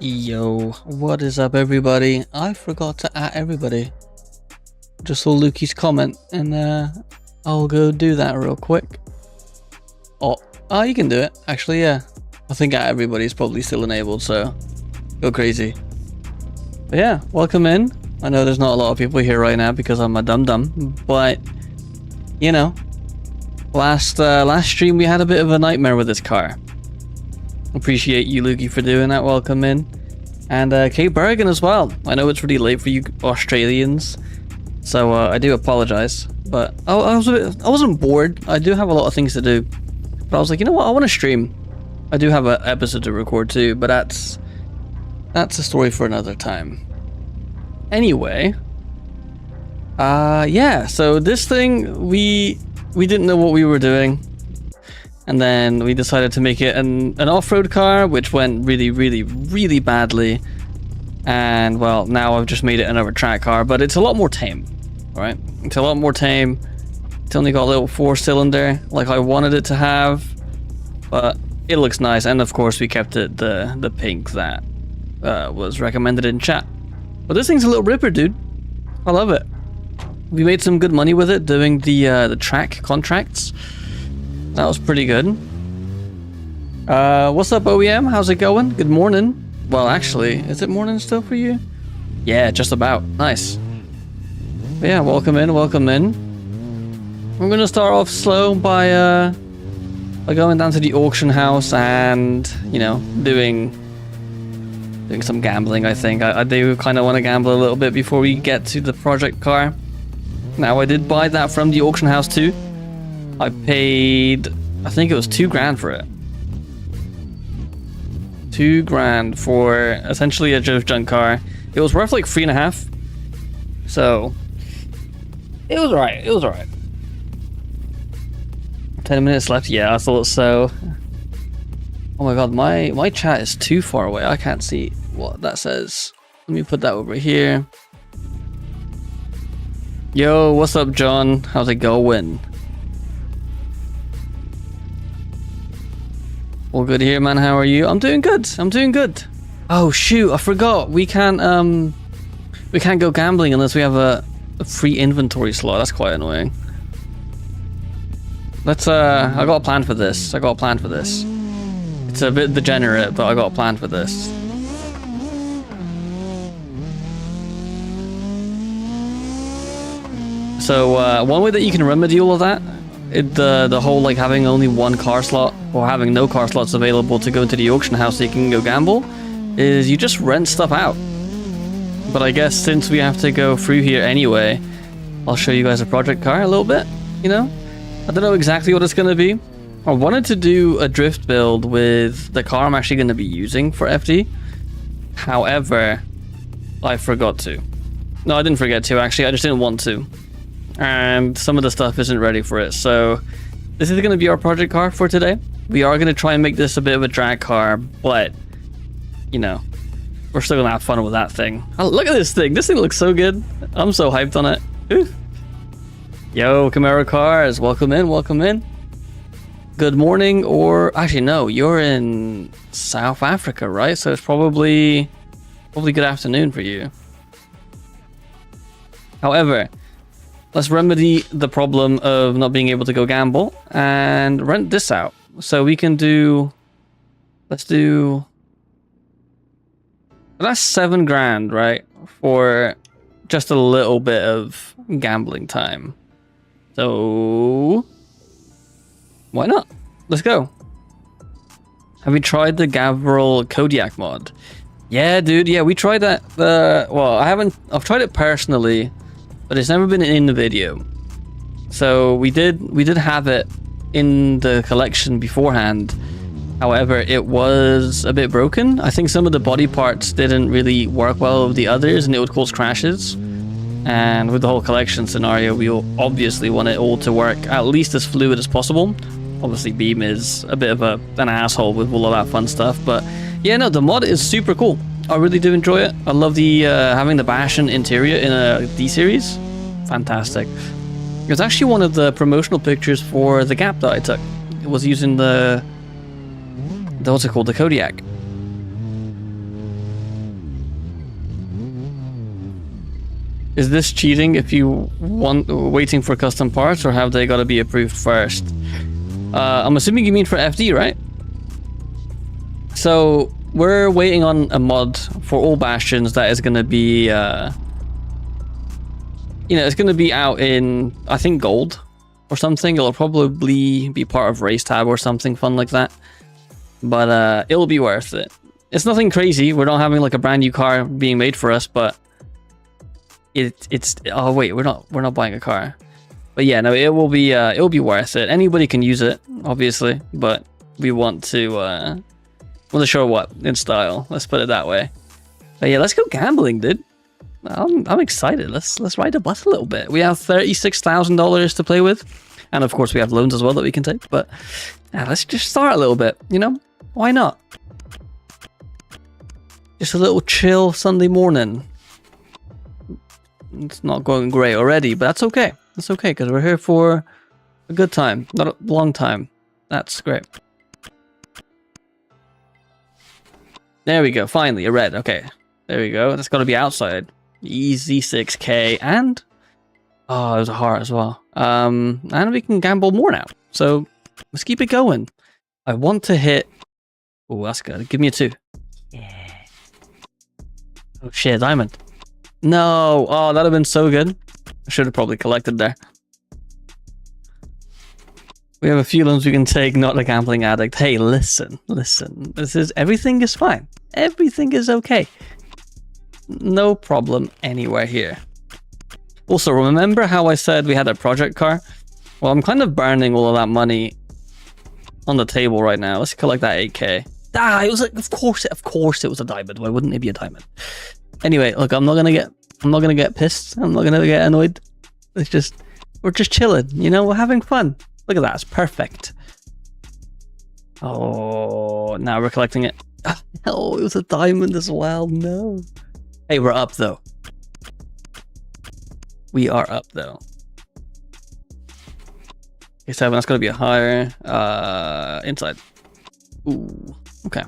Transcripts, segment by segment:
Yo, what is up everybody? I forgot to add everybody. Just saw Lukey's comment and I'll go do that real quick. Oh, you can do it. Actually, yeah. I think everybody's probably still enabled, so go crazy. But yeah, welcome in. I know there's not a lot of people here right now because I'm a dum-dum, but you know, last stream we had a bit of a nightmare with this car. Appreciate you, Lukey, for doing that. Welcome in. And Kate Bergen as well. I know it's really late for you Australians, so I do apologize. But I wasn't bored. I do have a lot of things to do. But I was like, you know what? I want to stream. I do have an episode to record too, but that's a story for another time. Anyway, yeah. So this thing, we didn't know what we were doing. And then we decided to make it an off-road car, which went really badly. And well, now I've just made it another track car, but it's a lot more tame, right? It's a lot more tame. It's only got a little 4-cylinder like I wanted it to have, but it looks nice. And of course we kept it the pink that was recommended in chat. But this thing's a little ripper, dude. I love it. We made some good money with it doing the track contracts. That was pretty good. What's up, OEM? How's it going? Good morning. Well, actually, is it morning still for you? Yeah, just about. Nice. But yeah, welcome in, welcome in. I'm gonna start off slow by going down to the auction house and, you know, doing some gambling, I think. I do kind of want to gamble a little bit before we get to the project car. Now, I did buy that from the auction house too. I paid, I think it was $2,000 for it. $2,000 for essentially a Joe's junk car. It was worth like 3.5. So it was alright. It was alright. 10 minutes left. Yeah, I thought so. Oh my god, my chat is too far away. I can't see what that says. Let me put that over here. Yo, what's up, John? How's it going? All good here, man. How are you? I'm doing good. I'm doing good. Oh shoot, I forgot. We can't go gambling unless we have a free inventory slot. That's quite annoying. Let's I got a plan for this. It's a bit degenerate, but I got a plan for this. So one way that you can remedy all of that, the whole like having only one car slot or having no car slots available to go into the auction house so you can go gamble, is you just rent stuff out. But I guess since we have to go through here anyway, I'll show you guys a project car a little bit, you know? I don't know exactly what it's going to be. I wanted to do a drift build with the car I'm actually going to be using for FD. However, I forgot to. No, I didn't forget to actually, I just didn't want to. And some of the stuff isn't ready for it, so this is going to be our project car for today. We are going to try and make this a bit of a drag car, but you know, we're still going to have fun with that thing. Oh, look at this thing looks so good. I'm so hyped on it. Ooh. Yo, Camaro Cars, welcome in. Good morning, or actually no, you're in South Africa, right? So it's probably good afternoon for you. However, let's remedy the problem of not being able to go gamble and rent this out. So we can do, let's do, that's $7,000, right? For just a little bit of gambling time. So why not? Let's go. Have you tried the Gavril Kodiak mod? Yeah, dude. Yeah, we tried that. Well, I've tried it personally, but it's never been in the video. So we did have it in the collection beforehand. However, it was a bit broken. I think some of the body parts didn't really work well with the others and it would cause crashes. And with the whole collection scenario, we obviously want it all to work at least as fluid as possible. Obviously, Beam is a bit of an asshole with all of that fun stuff. But yeah, no, the mod is super cool. I really do enjoy it. I love the having the Bastion interior in a D-series. Fantastic. It was actually one of the promotional pictures for the Gap that I took. It was using the what's it called? The Kodiak. Is this cheating if you want waiting for custom parts, or have they got to be approved first? I'm assuming you mean for FD, right? So we're waiting on a mod for all bastions that is going to be, it's going to be out in, I think, gold or something. It'll probably be part of race tab or something fun like that. But it'll be worth it. It's nothing crazy. We're not having like a brand new car being made for us, but it's oh wait, we're not buying a car. But yeah, no, it'll be worth it. Anybody can use it, obviously, but we want to show what in style. Let's put it that way. But yeah, let's go gambling, dude. I'm excited. Let's ride the bus a little bit. We have $36,000 to play with, and of course we have loans as well that we can take. But yeah, let's just start a little bit. You know, why not? Just a little chill Sunday morning. It's not going great already, but that's okay. That's okay, because we're here for a good time, not a long time. That's great. There we go. Finally, a red. Okay. There we go. That's got to be outside. Easy 6K. And... oh, there's a heart as well. And we can gamble more now. So, let's keep it going. I want to hit... oh, that's good. Give me a 2. Yeah. Oh, shit. Diamond. No. Oh, that would have been so good. I should have probably collected there. We have a few loans we can take, not a gambling addict. Hey, listen. Everything is fine. Everything is okay. No problem anywhere here. Also, remember how I said we had a project car? Well, I'm kind of burning all of that money on the table right now. Let's collect that 8K. Ah, it was like, of course it was a diamond. Why wouldn't it be a diamond? Anyway, look, I'm not gonna get pissed. I'm not gonna get annoyed. We're just chilling, you know, we're having fun. Look at that, it's perfect. Oh, now we're collecting it. Oh, it was a diamond as well. No. Hey, we're up though. We are up though. Okay, 7, that's gonna be a higher inside. Ooh, okay.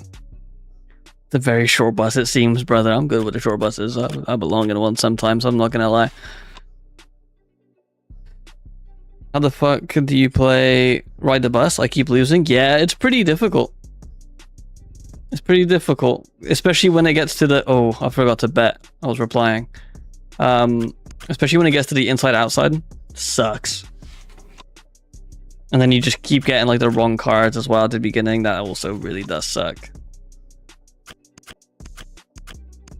It's a very short bus, it seems, brother. I'm good with the short buses. I belong in one sometimes, I'm not gonna lie. How the fuck do you ride the bus? I keep losing. Yeah, it's pretty difficult. It's pretty difficult, especially when it gets to the... oh, I forgot to bet. I was replying. Especially when it gets to the inside outside. Sucks. And then you just keep getting like the wrong cards as well at the beginning. That also really does suck.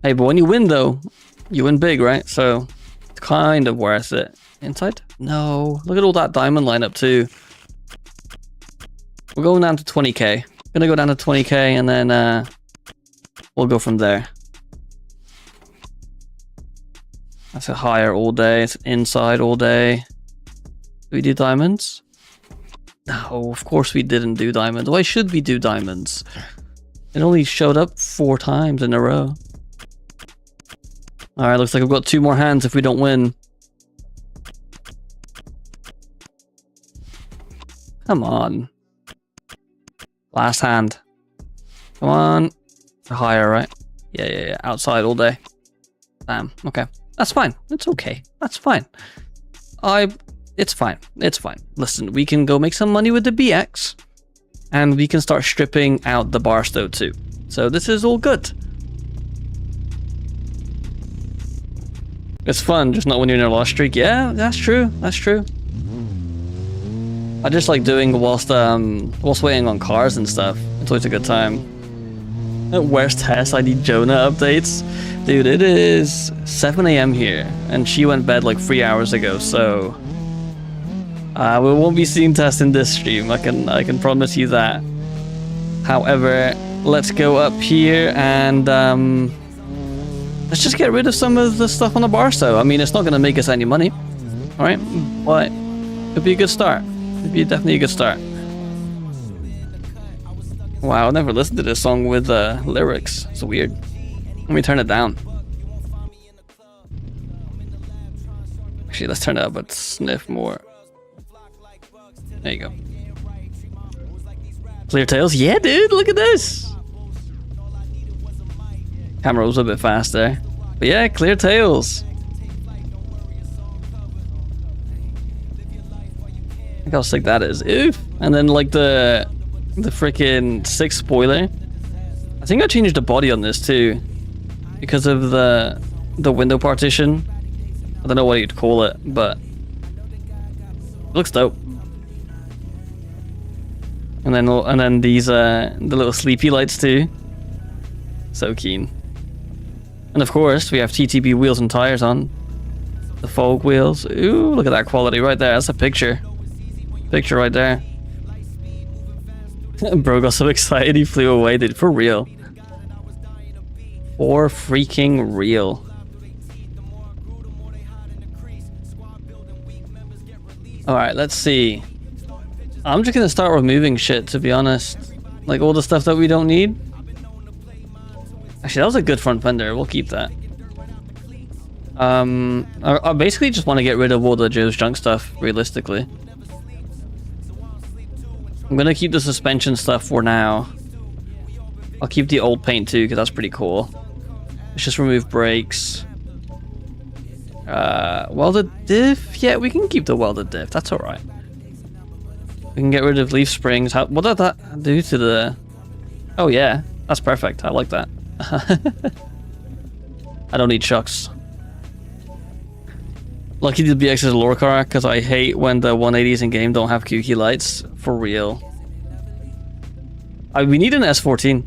Hey, but when you win though, you win big, right? So it's kind of worth it. Inside? No. Look at all that diamond lineup too. We're going down to 20k. Gonna go down to 20k and then we'll go from there. That's a higher all day. It's inside all day. Do we do diamonds? No, of course we didn't do diamonds. Why should we do diamonds? It only showed up 4 times in a row. Alright, looks like we've got 2 more hands if we don't win. Come on. Last hand. Come on. It's higher, right? Yeah. Outside all day. Damn. Okay. That's fine. It's okay. That's fine. It's fine. It's fine. Listen, we can go make some money with the BX. And we can start stripping out the Barstow too. So this is all good. It's fun, just not when you're in a loss streak. Yeah, that's true. That's true. I just like doing whilst waiting on cars and stuff. It's always a good time. Where's Tess? I need Jonah updates. Dude, it is 7 AM here, and she went to bed like 3 hours ago, so we won't be seeing Tess in this stream. I can promise you that. However, let's go up here and let's just get rid of some of the stuff on the Barstow. I mean, it's not going to make us any money, all right? But it'd be a good start. It'd be definitely a good start. Wow, I never listened to this song with lyrics. It's weird. Let me turn it down. Actually, let's turn it up, but sniff more. There you go. Clear tails? Yeah, dude, look at this. Camera was a bit fast there. But yeah, clear tails. how sick that is. Oof. And then like the freaking 6 spoiler. I think I changed the body on this too, because of the window partition. I don't know what you'd call it, but it looks dope. And then these the little sleepy lights too. So keen. And of course we have TTB wheels and tires on. The fog wheels. Ooh, look at that quality right there. That's a picture. Picture right there. Bro got so excited he flew away, dude. For real. For freaking real. Alright, let's see. I'm just gonna start removing shit, to be honest. Like all the stuff that we don't need. Actually, that was a good front fender. We'll keep that. I basically just want to get rid of all the Joe's junk stuff, realistically. I'm gonna keep the suspension stuff for now. I'll keep the old paint too, because that's pretty cool. Let's just remove brakes. Welded diff? Yeah, we can keep the welded diff. That's alright. We can get rid of leaf springs. What did that do to the... Oh yeah, that's perfect. I like that. I don't need shocks. Lucky the BX is a lore car, because I hate when the 180s in game don't have kooky lights. For real. We need an S14.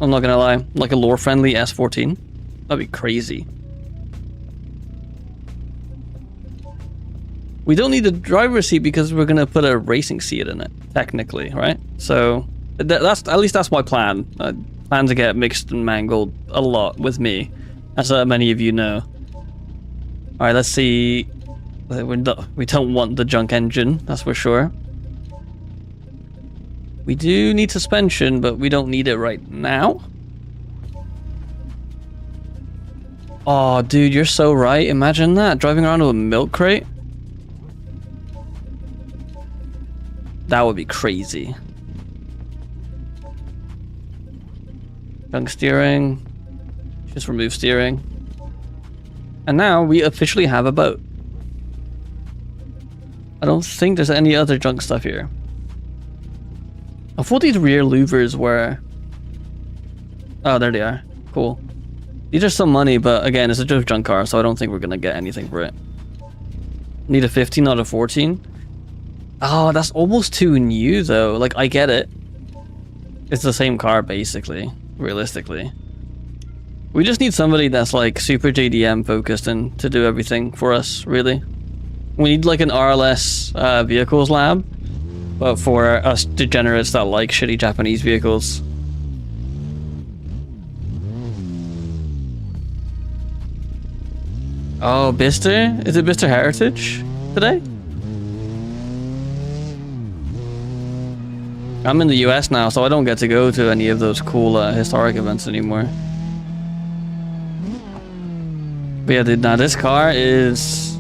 I'm not gonna lie. Like a lore-friendly S14. That'd be crazy. We don't need a driver's seat because we're gonna put a racing seat in it, technically, right? So that's at least that's my plan. I plan to get mixed and mangled a lot with me, as many of you know. All right, let's see. We don't want the junk engine, that's for sure. We do need suspension, but we don't need it right now. Oh, dude, you're so right. Imagine that, driving around with a milk crate. That would be crazy. Junk steering. Just remove steering. And now we officially have a boat. I don't think there's any other junk stuff here. I thought these rear louvers were... Oh, there they are. Cool. These are some money, but again, it's a Joe's junk car, so I don't think we're gonna get anything for it. Need a 15, not a 14. Oh, that's almost too new, though. Like, I get it. It's the same car, basically. Realistically. We just need somebody that's, like, super JDM focused and to do everything for us, really. We need, like, an RLS vehicles lab. But for us degenerates that like shitty Japanese vehicles. Oh, Bister? Is it Bister Heritage today? I'm in the US now, so I don't get to go to any of those cool historic events anymore. But yeah, dude, now this car is...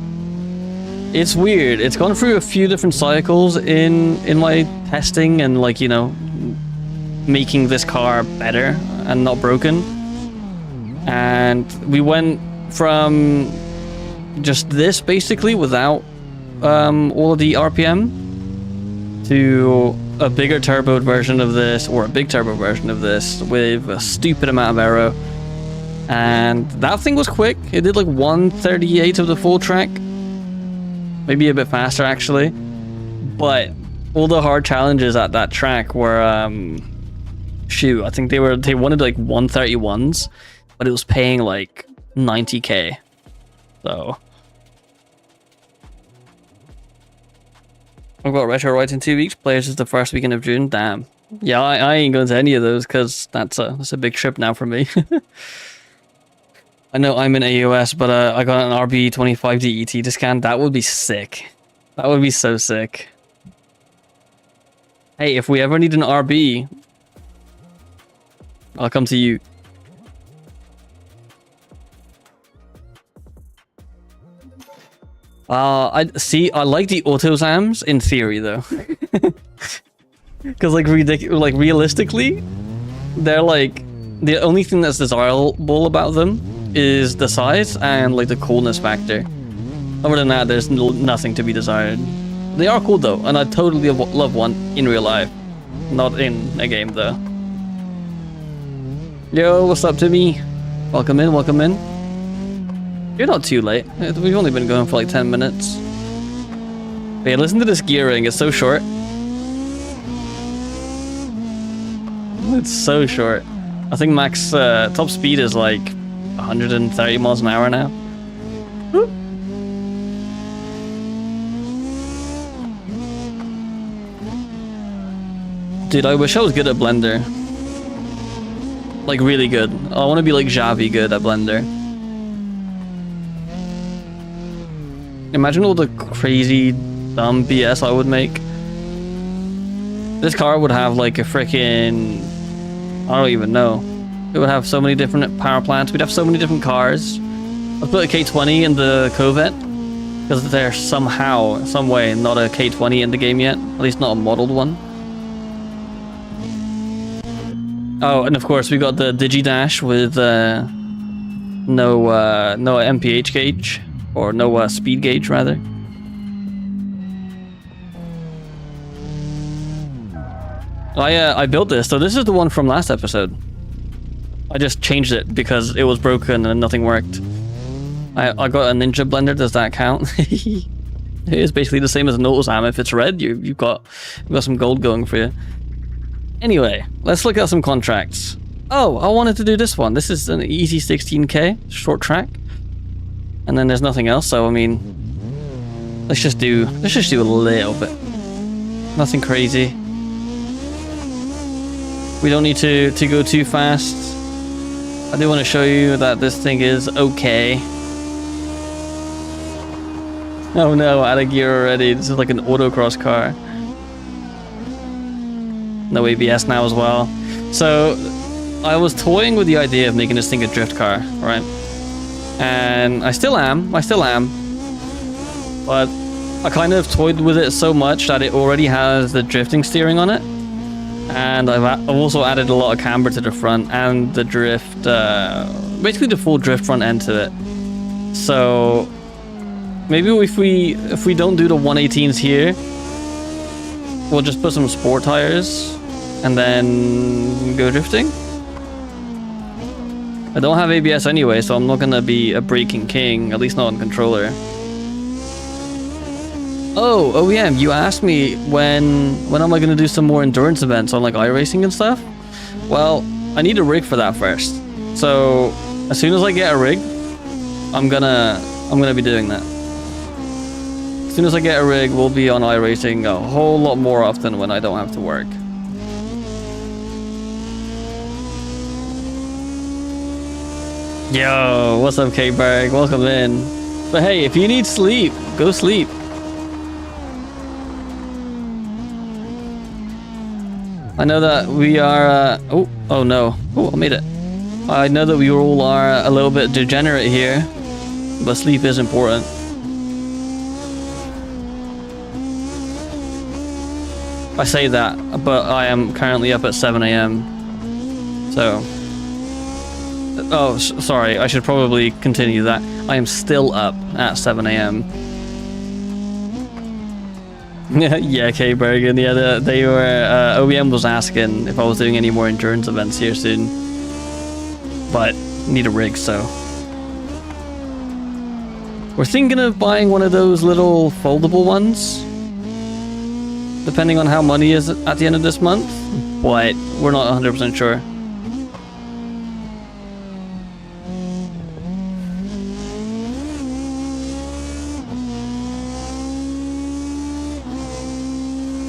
It's weird. It's gone through a few different cycles in my testing and, like, you know, making this car better and not broken. And we went from just this basically without all of the RPM to a bigger turboed version of this, or a big turbo version of this with a stupid amount of aero. And that thing was quick. It did like 1/38 of the full track. Maybe a bit faster, actually. But all the hard challenges at that track were, shoot, I think they wanted like 131s, but it was paying like 90k. So I've got retro rides in 2 weeks. Players is the first weekend of June. Damn. Yeah, I ain't going to any of those because that's a big trip now for me. I know I'm in AOS, but I got an RB25 DET discount. That would be sick. That would be so sick. Hey, if we ever need an RB, I'll come to you. I like the autozams in theory though. Because like realistically, they're like the only thing that's desirable about them is the size and like the coolness factor. Other than that, there's nothing to be desired. They are cool though, and I totally love one in real life. Not in a game though. Yo, what's up, Timmy? Welcome in, welcome in. You're not too late. We've only been going for like 10 minutes. But yeah, listen to this gearing, it's so short. It's so short. I think max top speed is like 130 miles an hour now. Whoop. Dude, I wish I was good at Blender. Like really good. I want to be like Javi good at Blender. Imagine all the crazy dumb BS I would make. This car would have like a freaking... I don't even know. It would have so many different power plants. We'd have so many different cars. Let's put a K20 in the Corvette. Because there's somehow, some way, not a K20 in the game yet. At least not a modeled one. Oh, and of course we got the Digidash with no MPH gauge. Or no speed gauge, rather. I built this, so this is the one from last episode. I just changed it because it was broken and nothing worked. I got a Ninja Blender, does that count? It is basically the same as an AutoSam. If it's red, you've got some gold going for you. Anyway, let's look at some contracts. Oh, I wanted to do this one. This is an easy 16K, short track. And then there's nothing else, so I mean... Let's just do a little bit. Nothing crazy. We don't need to go too fast. I do want to show you that this thing is okay. Oh no, out of gear already. This is like an autocross car. No ABS now as well. So, I was toying with the idea of making this thing a drift car, right? And I still am. But I kind of toyed with it so much that it already has the drifting steering on it. And I've also added a lot of camber to the front and the drift, basically the full drift front end to it. So maybe if we don't do the 118s here, we'll just put some sport tires and then go drifting. I don't have ABS anyway, so I'm not gonna be a braking king, at least not on controller. Oh, OEM, you asked me when am I gonna do some more endurance events on like iRacing and stuff? Well, I need a rig for that first. So as soon as I get a rig, I'm gonna be doing that. As soon as I get a rig, we'll be on iRacing a whole lot more often when I don't have to work. Yo, what's up, K-Berg? Welcome in. But hey, if you need sleep, go sleep. I know that we are... oh no. Oh, I made it. I know that we all are a little bit degenerate here, but sleep is important. I say that, but I am currently up at 7 AM. So... Oh, sorry, I should probably continue that. I am still up at 7 AM. Yeah, K-Bergen, yeah, they were, OEM was asking if I was doing any more endurance events here soon. But, need a rig, so. We're thinking of buying one of those little foldable ones. Depending on how money is at the end of this month. But, we're not 100% sure.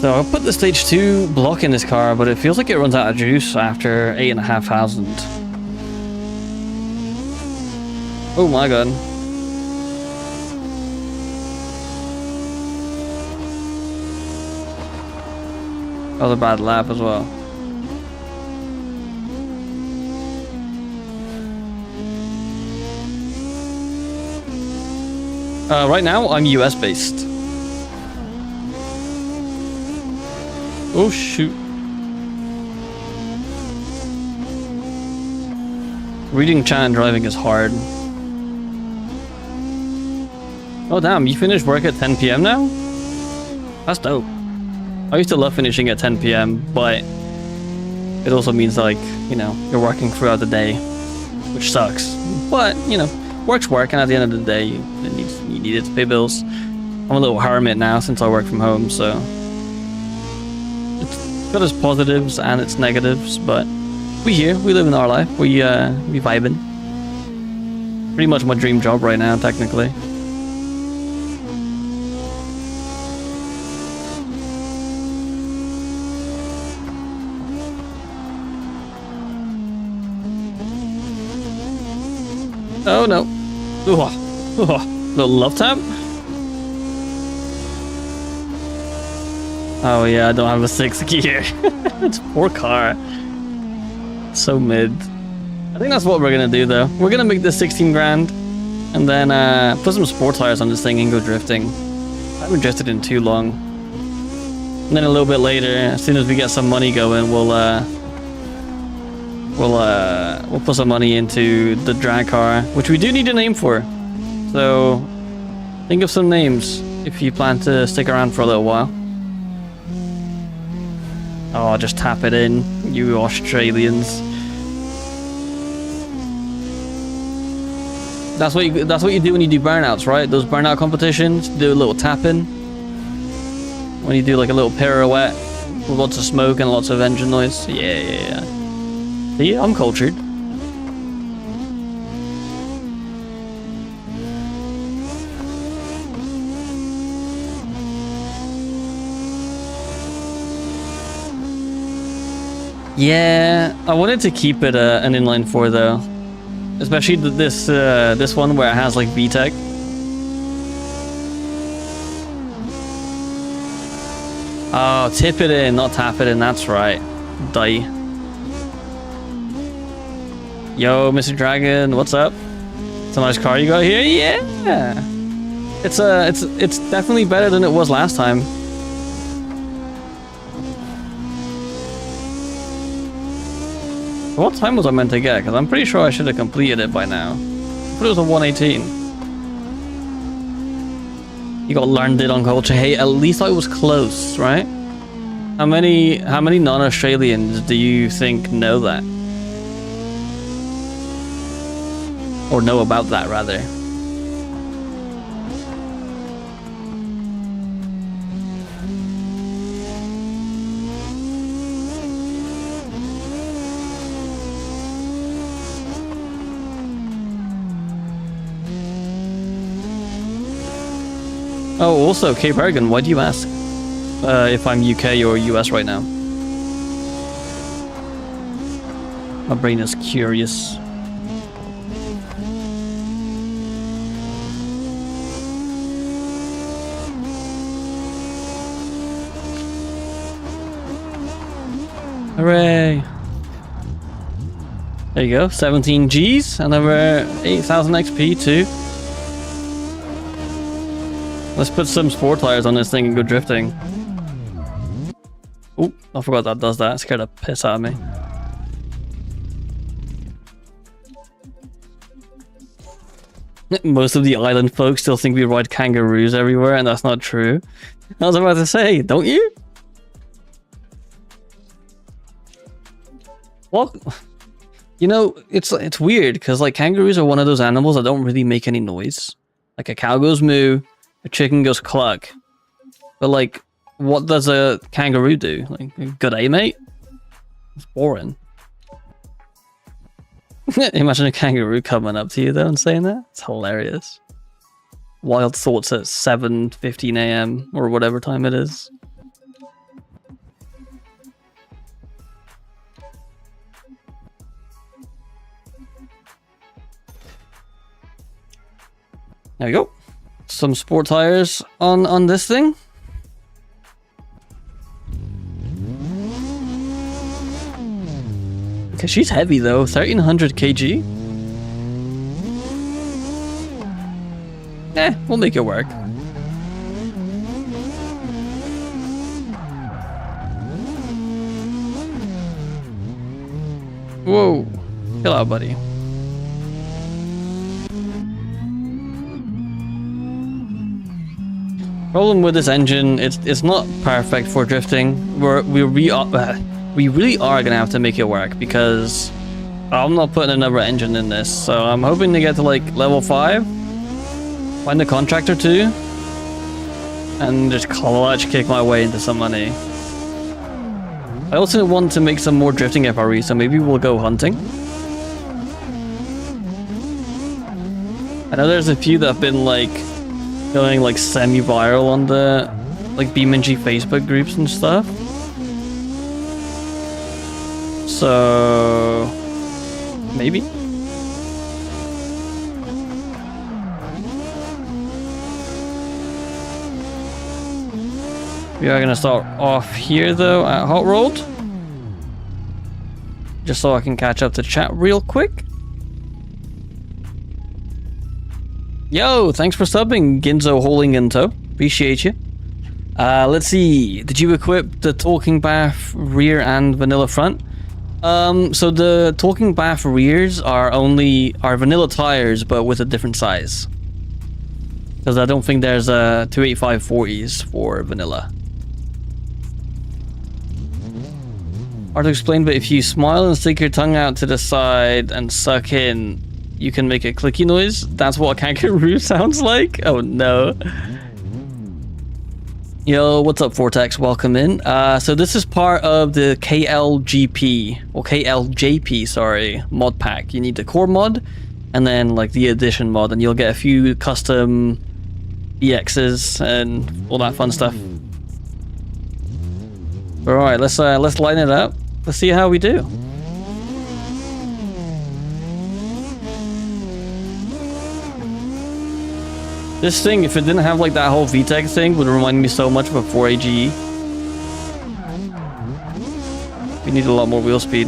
So I'll put the stage 2 block in this car, but it feels like it runs out of juice after 8,500. Oh my god. That was a bad lap as well. Right now, I'm US based. Oh shoot. Reading chat and driving is hard. Oh damn, you finished work at 10 PM now? That's dope. I used to love finishing at 10 p.m., but it also means, like, you know, you're working throughout the day, which sucks. But, you know, work's work, and at the end of the day, you need it to pay bills. I'm a little hermit now since I work from home, so it's got its positives and its negatives, but we live in our life, we vibing. Pretty much my dream job right now, technically. Oh no. Little love tap. Oh yeah, I don't have a 6 gear. It's a poor car. So mid. I think that's what we're gonna do though. We're gonna make this 16 grand and then put some sport tires on this thing and go drifting. I haven't drifted in too long. And then a little bit later, as soon as we get some money going, we'll put some money into the drag car, which we do need a name for. So think of some names if you plan to stick around for a little while. Oh, just tap it in, you Australians. That's what you do when you do burnouts, right? Those burnout competitions, do a little tapping. When you do like a little pirouette with lots of smoke and lots of engine noise. Yeah. See, I'm cultured. Yeah, I wanted to keep it an inline 4 though, especially this one where it has like VTEC. Oh, tip it in, not tap it in. That's right. Die. Yo, Mr. Dragon, what's up? It's a nice car you got here. Yeah, it's definitely better than it was last time. What time was I meant to get? Because I'm pretty sure I should have completed it by now. But it was a 118. You got learned it on culture. Hey, at least I was close, right? How many non-Australians do you think know that? Or know about that, rather? Oh, also, Cape Bergen, why do you ask if I'm UK or US right now? My brain is curious. Hooray! There you go, 17 Gs, another 8,000 XP too. Let's put some sport tires on this thing and go drifting. Oh, I forgot that does that. It scared the piss out of me. Most of the island folks still think we ride kangaroos everywhere, and that's not true. I was about to say, don't you? Well, you know, it's weird because like kangaroos are one of those animals that don't really make any noise. Like a cow goes moo, a chicken goes cluck. But like, what does a kangaroo do? Like, good day, mate? It's boring. Imagine a kangaroo coming up to you though and saying that. It's hilarious. Wild thoughts at 7:15 AM or whatever time it is. There we go. Some sport tires on this thing. Okay, she's heavy though, 1300 kg. We'll make it work. Whoa, chill out, buddy. Problem with this engine, it's not perfect for drifting. We really are gonna have to make it work because I'm not putting another engine in this. So I'm hoping to get to like level 5, find a contractor too, and just clutch kick my way into some money. I also want to make some more drifting FRE, so maybe we'll go hunting. I know there's a few that have been like going like semi-viral on the like BeamNG Facebook groups and stuff. So maybe. We are gonna start off here though at Hot Rolled. Just so I can catch up to chat real quick. Yo, thanks for subbing, Ginzo Holding in Tow. Appreciate you. Let's see. Did you equip the talking bath rear and vanilla front? So the talking bath rears are vanilla tires, but with a different size. Because I don't think there's a 285/40s for vanilla. Hard to explain, but if you smile and stick your tongue out to the side and suck in, you can make a clicky noise. That's what a kangaroo sounds like. Oh no. Yo, what's up, Vortex? Welcome in. So this is part of the KLGP, or KLJP, sorry, mod pack. You need the core mod, and then like the edition mod, and you'll get a few custom EXs and all that fun stuff. All right, let's line it up. Let's see how we do. This thing, if it didn't have like that whole VTEC thing, would remind me so much of a 4AGE. We need a lot more wheel speed.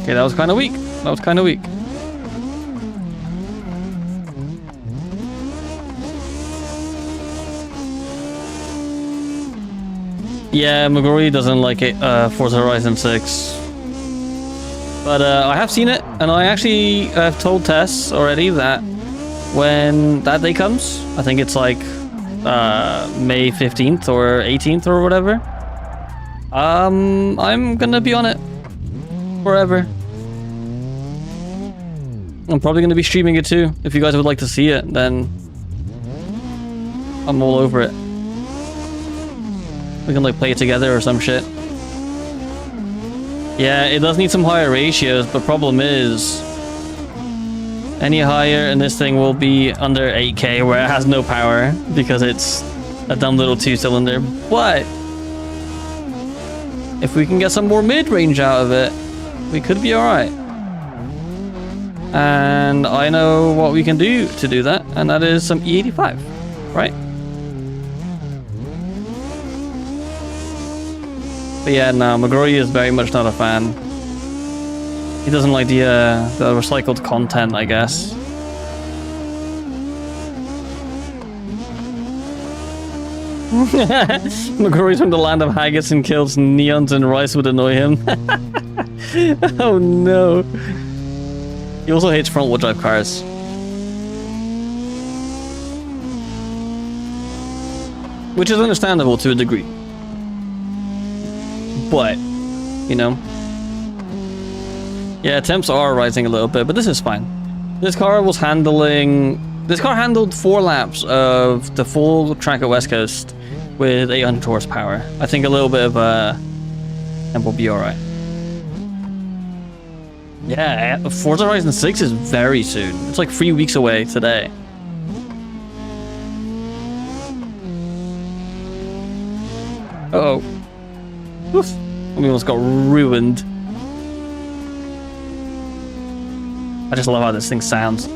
Okay, that was kind of weak. That was kind of weak. Yeah, Magori doesn't like it, Forza Horizon 6. But I have seen it, and I actually have told Tess already that when that day comes, I think it's like May 15th or 18th or whatever, I'm gonna be on it forever. I'm probably gonna be streaming it too. If you guys would like to see it, then I'm all over it. We can like play it together or some shit. Yeah, it does need some higher ratios, but problem is any higher and this thing will be under 8K where it has no power because it's a dumb little 2-cylinder. But if we can get some more mid-range out of it, we could be alright. And I know what we can do to do that, and that is some E85, right? But yeah, no, Magori is very much not a fan. He doesn't like the recycled content, I guess. Magori's from the land of haggis and kills, neons and rice would annoy him. Oh no. He also hates front-wheel drive cars. Which is understandable to a degree. But, you know. Yeah, temps are rising a little bit, but this is fine. This car handled 4 laps of the full track at West Coast with 800 horsepower. I think a little bit of and we'll be alright. Yeah, Forza Horizon 6 is very soon. It's like 3 weeks away today. Uh-oh. Oof. We almost got ruined. I just love how this thing sounds.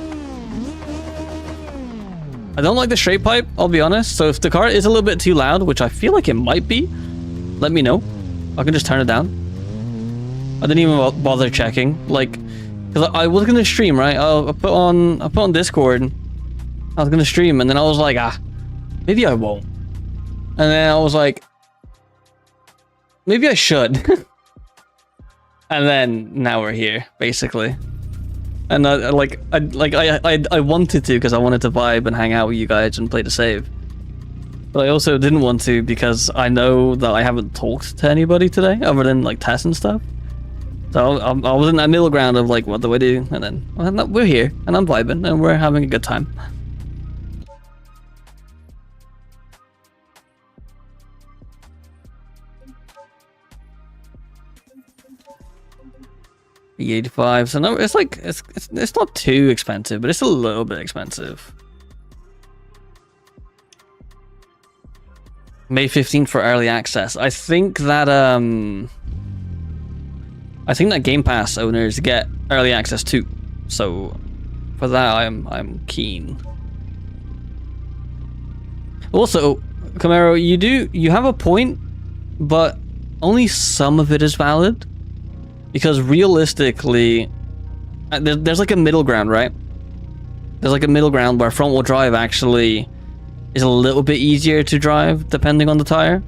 I don't like the straight pipe, I'll be honest. So if the car is a little bit too loud, which I feel like it might be, let me know. I can just turn it down. I didn't even bother checking, like, because I was gonna stream, right? I put on Discord. I was gonna stream, and then I was like, maybe I won't. And then I was like, Maybe I should. And then now we're here, basically. And I wanted to because I wanted to vibe and hang out with you guys and play the save. But I also didn't want to because I know that I haven't talked to anybody today other than like Tess and stuff. So I was in that middle ground of like, what do I do? And then well, we're here and I'm vibing and we're having a good time. E85. So no, it's like it's not too expensive, but it's a little bit expensive. May 15th for early access. I think that Game Pass owners get early access too. So for that I'm keen. Also, Camaro, you have a point, but only some of it is valid. Because realistically, there's like a middle ground, right? There's like a middle ground where front wheel drive actually is a little bit easier to drive depending on the tire.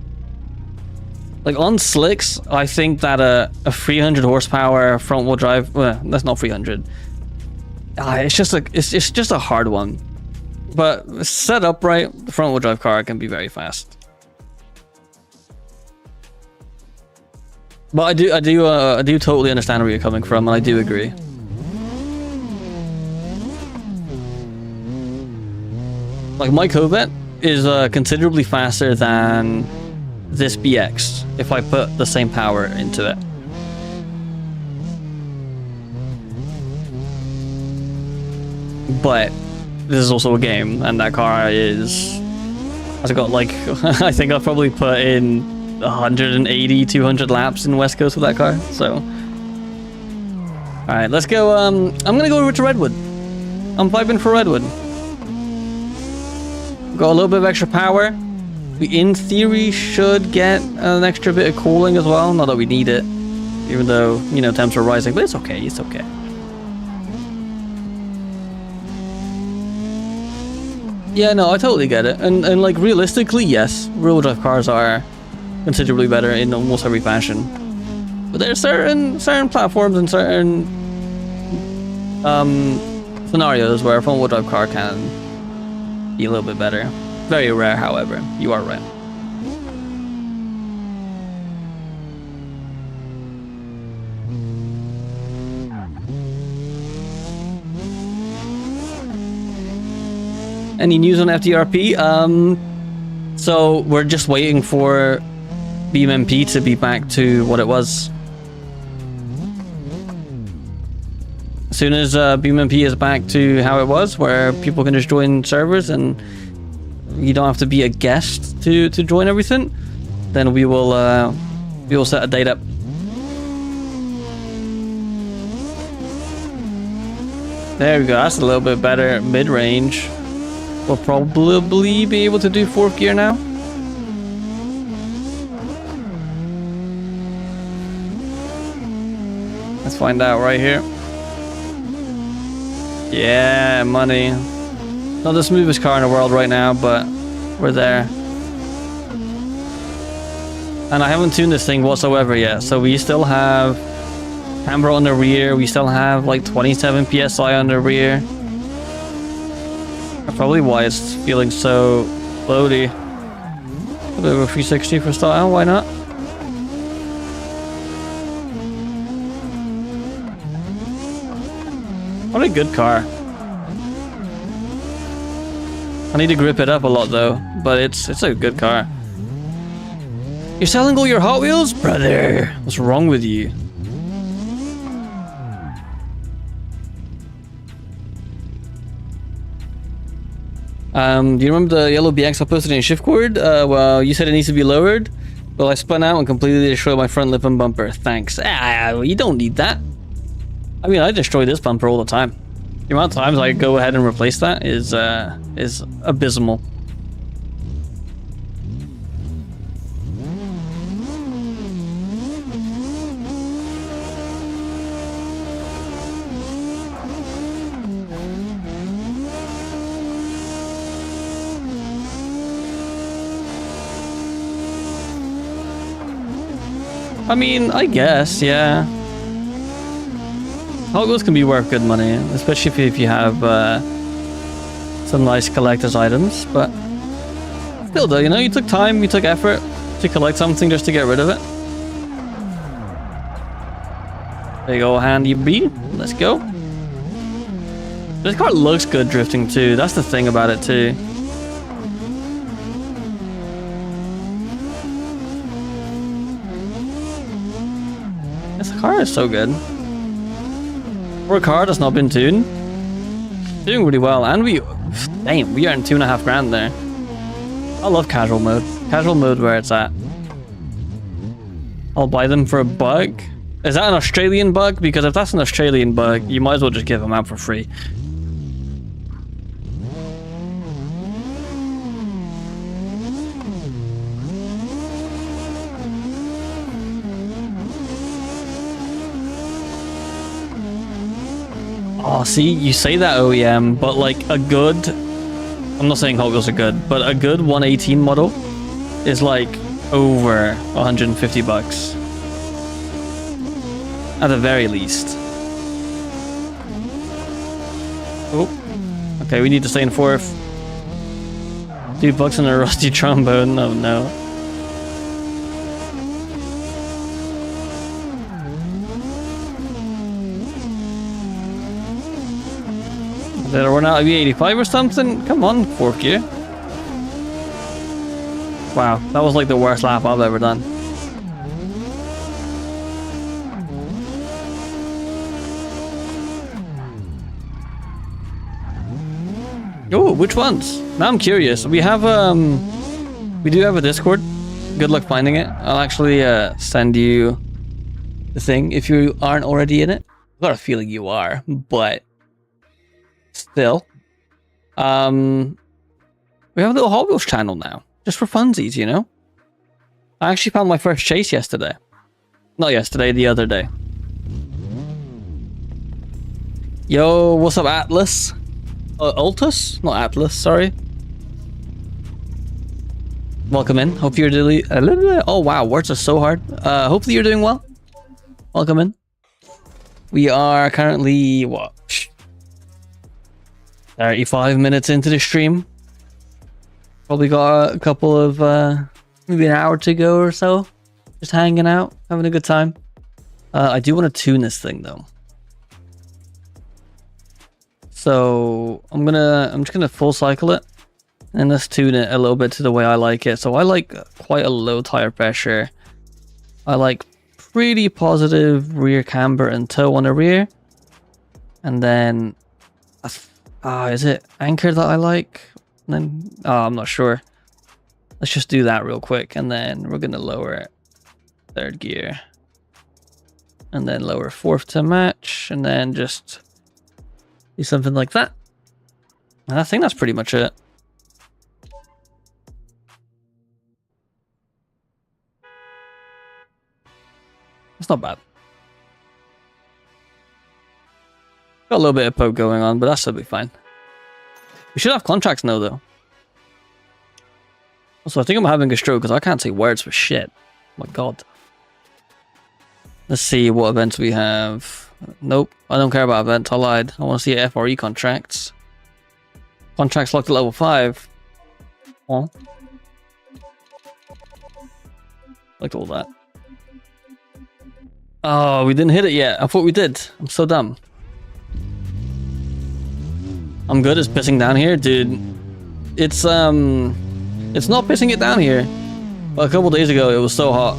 Like on slicks, I think that a 300 horsepower front wheel drive, well, that's not 300. It's just a hard one. But set up right, the front wheel drive car can be very fast. But I do totally understand where you're coming from, and I do agree. Like my Corvette is considerably faster than this BX if I put the same power into it. But this is also a game, and that car has got like I think I've probably put in 180, 200 laps in West Coast with that car. So, all right, let's go. I'm gonna go over to Redwood. I'm vibing for Redwood. Got a little bit of extra power. We, in theory, should get an extra bit of cooling as well. Not that we need it, even though, you know, temps are rising, but it's okay. It's okay. Yeah, no, I totally get it. And like realistically, yes, rear-wheel drive cars are considerably better in almost every fashion. But there's certain platforms and certain scenarios where a front-wheel drive car can be a little bit better. Very rare, however. You are right. Any news on FDRP? So we're just waiting for BeamNG to be back to what it was. As soon as BeamNG is back to how it was, where people can just join servers and you don't have to be a guest to join everything, then we will set a date up. There we go. That's a little bit better mid-range. We'll probably be able to do 4th gear now. Let's find out right here. Yeah, money. Not the smoothest car in the world right now, but we're there. And I haven't tuned this thing whatsoever yet, so we still have camber on the rear. We still have like 27 PSI on the rear. That's probably why it's feeling so floaty. A bit of a 360 for style, why not? What a good car. I need to grip it up a lot though, but it's a good car. You're selling all your Hot Wheels? Brother, what's wrong with you? Do you remember the yellow BX I posted in shift cord? Well, you said it needs to be lowered. Well, I spun out and completely destroyed my front lip and bumper. Thanks. You don't need that. I mean, I destroy this bumper all the time. The amount of times I go ahead and replace that is abysmal. I mean, I guess, yeah. Hot Wheels can be worth good money, especially if you have some nice collector's items, but still though, you know, you took time, you took effort to collect something just to get rid of it. There you go, handy B. Let's go. This car looks good drifting too, that's the thing about it too. This car is so good. For a car that's not been tuned, doing really well, and we earned 2.5 grand there. I love casual mode. Casual mode where it's at. I'll buy them for a bug. Is that an Australian bug? Because if that's an Australian bug, you might as well just give them out for free. Oh, see, you say that OEM, but like a good... I'm not saying Hot Wheels are good, but a good 118 model is like over 150 bucks. At the very least. Oh. Okay, we need to stay in fourth. $2 and a rusty trombone. Oh no. Did I run out of E85 or something? Come on, fourth gear. Wow, that was like the worst lap I've ever done. Oh, which ones? Now I'm curious. We have we do have a Discord. Good luck finding it. I'll actually send you the thing if you aren't already in it. I've got a feeling you are, but still. We have a little Hot Wheels channel now. Just for funsies, you know? I actually found my first chase yesterday. Not yesterday, the other day. Yo, what's up, Atlas? Altus? Not Atlas, sorry. Welcome in. Hope you're doing... Oh, wow. Words are so hard. Hopefully you're doing well. Welcome in. We are currently... what? 35 minutes into the stream. Probably got a couple of... maybe an hour to go or so. Just hanging out. Having a good time. I do want to tune this thing, though. So I'm just gonna full cycle it and let's tune it a little bit to the way I like it. So I like quite a low tire pressure. I like pretty positive rear camber and toe on the rear, and then is it anchor that I like? And then I'm not sure. Let's just do that real quick, and then we're gonna lower it third gear, and then lower fourth to match, and then just do something like that. And I think that's pretty much it. It's not bad. Got a little bit of poke going on, but that should be fine. We should have contracts now, though. Also, I think I'm having a stroke because I can't say words for shit. Oh my god. Let's see what events we have. Nope, I don't care about events. I lied. I want to see FRE contracts. Contracts locked at level 5. Oh. Like all that. Oh, we didn't hit it yet. I thought we did. I'm so dumb. I'm good at pissing down here, dude. It's not pissing it down here. But a couple days ago, it was so hot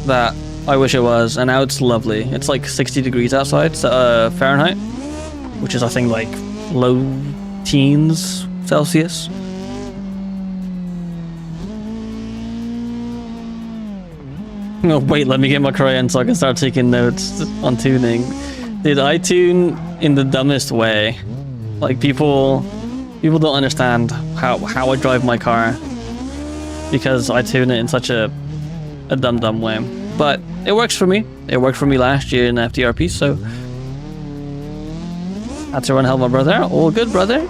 that I wish it was, and now it's lovely. It's like 60 degrees outside, Fahrenheit, which is I think like low teens Celsius. Oh wait, let me get my crayon so I can start taking notes on tuning. Dude, I tune in the dumbest way. Like people don't understand how I drive my car because I tune it in such a dumb way. But it works for me. It worked for me last year in FTRP, so that's everyone help my brother. All good, brother.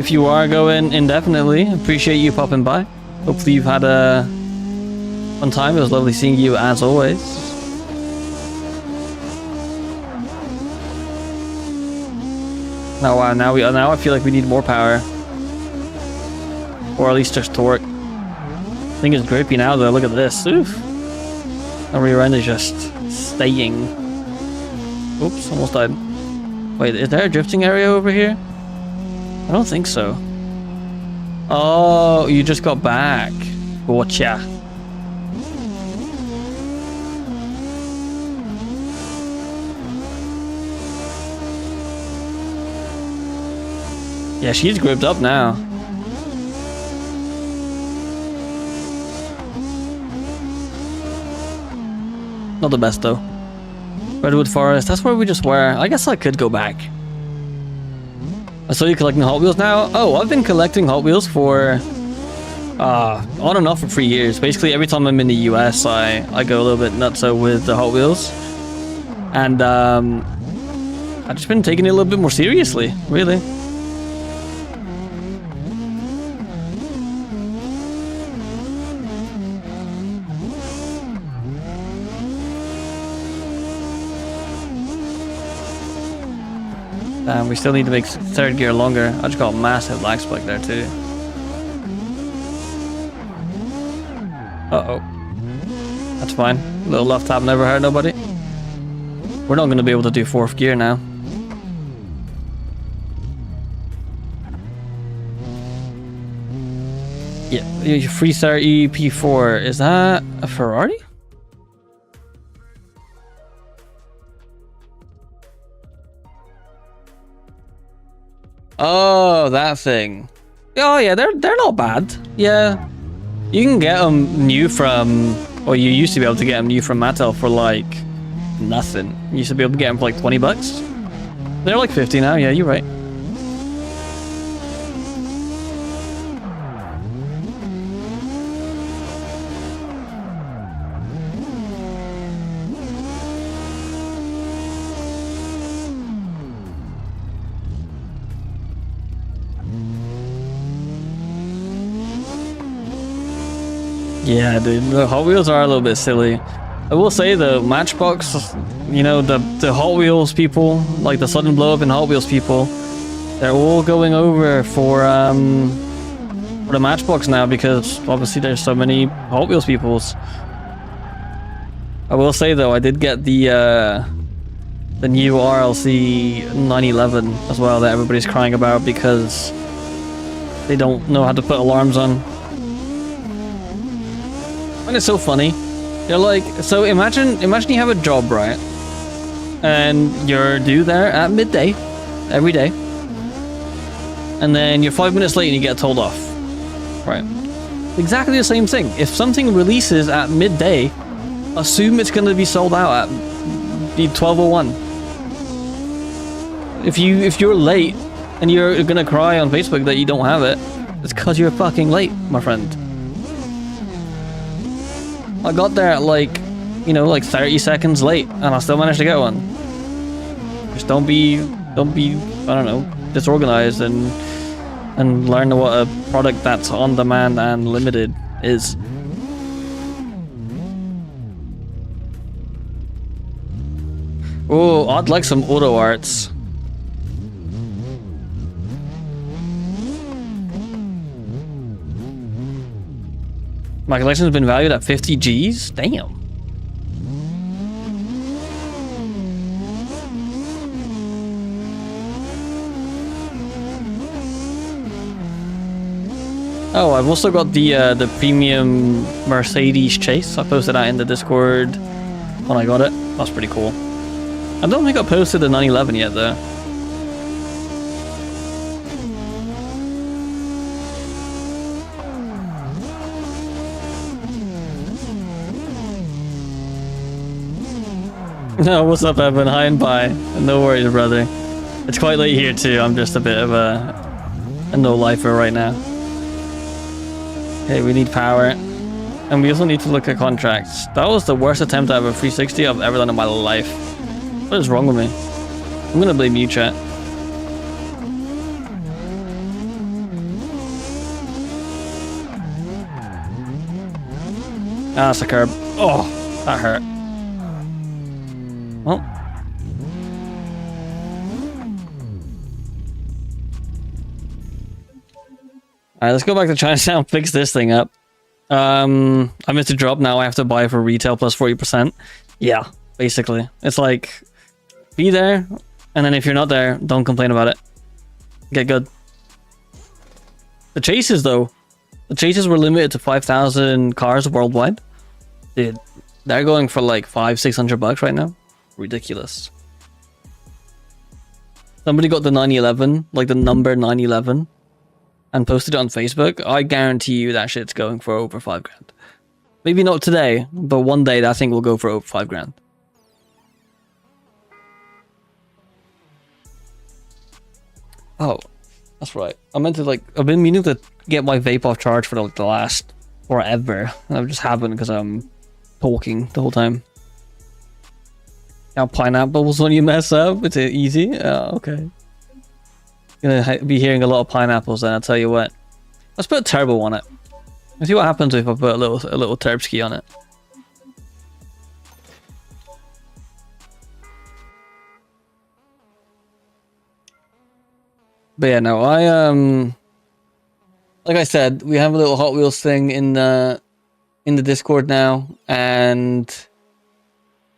If you are going indefinitely, appreciate you popping by. Hopefully you've had a fun time. It was lovely seeing you as always. Now, now I feel like we need more power, or at least just torque. Thing is grippy now though. Look at this. Oof. Our rear end is just staying. Oops, almost died. Wait, is there a drifting area over here? I don't think so. Oh, you just got back. Gotcha. Yeah, she's gripped up now. Not the best though. Redwood Forest, that's where we just were. I guess I could go back. I saw you collecting Hot Wheels now. Oh, I've been collecting Hot Wheels for on and off for 3 years. Basically, every time I'm in the US, I go a little bit nutso with the Hot Wheels. And I've just been taking it a little bit more seriously, really. We still need to make third gear longer. I just got a massive lag spike there too. Uh-oh. That's fine. Little left tap never hurt nobody. We're not going to be able to do fourth gear now. Yeah, 330 P4. Is that a Ferrari? Oh, that thing. Oh yeah, they're not bad. Yeah, you can get them new from, or you used to be able to get them new from Mattel for like nothing. You used to be able to get them for like 20 bucks. They're like 50 now. Yeah, you're right. Yeah, dude, the Hot Wheels are a little bit silly. I will say the Matchbox, you know, the Hot Wheels people, like the sudden blow up in Hot Wheels people, they're all going over for the Matchbox now because obviously there's so many Hot Wheels peoples. I will say though, I did get the new RLC 911 as well that everybody's crying about because they don't know how to put alarms on. And it's so funny. They're like, so imagine you have a job, right? And you're due there at midday every day. And then you're 5 minutes late and you get told off. Right. Exactly the same thing. If something releases at midday, assume it's going to be sold out at 12:01. If you're late and you're going to cry on Facebook that you don't have it, it's because you're fucking late, my friend. I got there at like, you know, like 30 seconds late, and I still managed to get one. Just don't be, I don't know, disorganized and learn what a product that's on demand and limited is. Oh, I'd like some auto arts. My collection's been valued at 50 G's? Damn. Oh, I've also got the premium Mercedes chase. I posted that in the Discord when I got it. That's pretty cool. I don't think I posted the 911 yet though. No, what's up, Evan? Hi and bye. No worries, brother. It's quite late here too. I'm just a bit of a no-lifer right now. Okay, we need power. And we also need to look at contracts. That was the worst attempt at a 360 I've ever done in my life. What is wrong with me? I'm gonna blame you, chat. Ah, that's a curb. Oh, that hurt. Well. Alright, let's go back to Chinatown, fix this thing up. I missed a drop, now I have to buy for retail plus 40%. Yeah, basically. It's like, be there, and then if you're not there, don't complain about it. Get good. The chases, though. The chases were limited to 5,000 cars worldwide. Dude, they're going for like $500-600 right now. Ridiculous. Somebody got the 911, like the number 911, and posted it on Facebook. I guarantee you that shit's going for over $5 grand. Maybe not today, but one day that thing will go for over $5 grand. Oh, that's right. I meant to like, I've been meaning to get my vape off charge for like the last forever. I just haven't because I'm talking the whole time. Now pineapples when you mess up, it's easy. Okay. Gonna be hearing a lot of pineapples then, I'll tell you what. Let's put a turbo on it. Let's see what happens if I put a little turbski on it. But yeah, no, like I said, we have a little Hot Wheels thing in the Discord now, and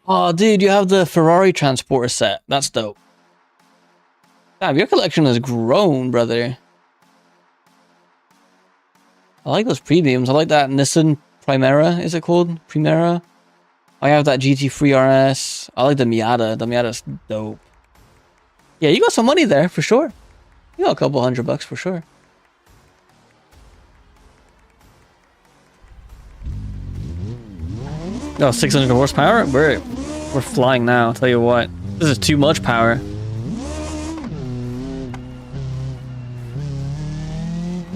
oh, dude, you have the Ferrari transporter set. That's dope. Damn, your collection has grown, brother. I like those premiums. I like that Nissan Primera. Is it called Primera? I have that GT3 RS. I like the Miata. The Miata's dope. Yeah, you got some money there for sure. You got a couple $100 for sure. Oh, 600 horsepower? We're flying now, I'll tell you what. This is too much power.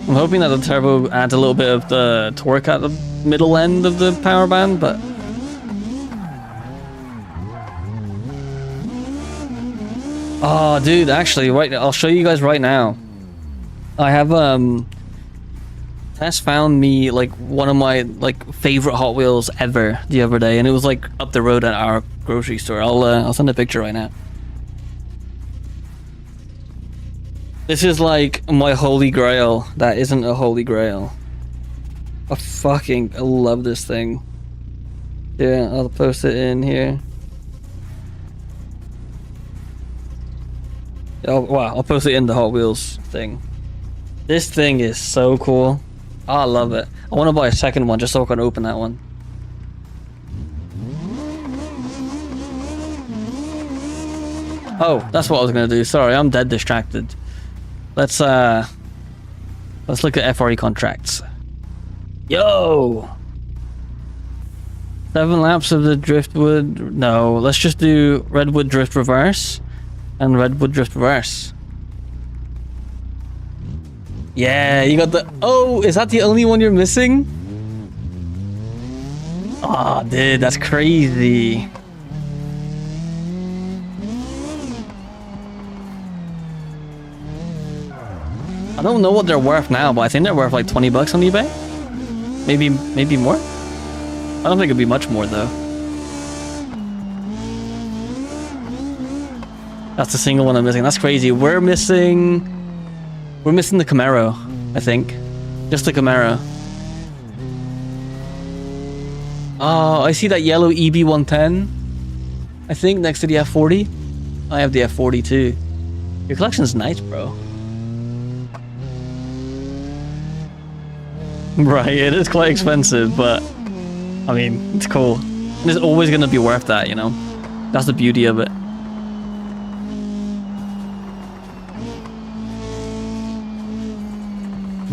I'm hoping that the turbo adds a little bit of the torque at the middle end of the power band, but... Oh, dude, actually, right, I'll show you guys right now. I have, Tess found me, like, one of my, like, favorite Hot Wheels ever the other day, and it was, like, up the road at our grocery store. I'll send a picture right now. This is, like, my holy grail. That isn't a holy grail. I love this thing. Yeah, I'll post it in here. Oh, wow, I'll post it in the Hot Wheels thing. This thing is so cool. I love it. I want to buy a second one just so I can open that one. Oh, that's what I was gonna do. Sorry, I'm dead distracted. Let's look at FRE contracts. Yo! 7 laps of the Driftwood. No, let's just do Redwood Drift Reverse and Redwood Drift Reverse. Yeah, you got the... Oh, is that the only one you're missing? Oh, dude, that's crazy. I don't know what they're worth now, but I think they're worth like $20 on eBay. Maybe more? I don't think it'd be much more though. That's the single one I'm missing. That's crazy. We're missing the Camaro, I think. Just the Camaro. Oh, I see that yellow EB110. I think next to the F40. I have the F40 too. Your collection's nice, bro. Right, it is quite expensive, but I mean, it's cool. And it's always gonna be worth that, you know? That's the beauty of it.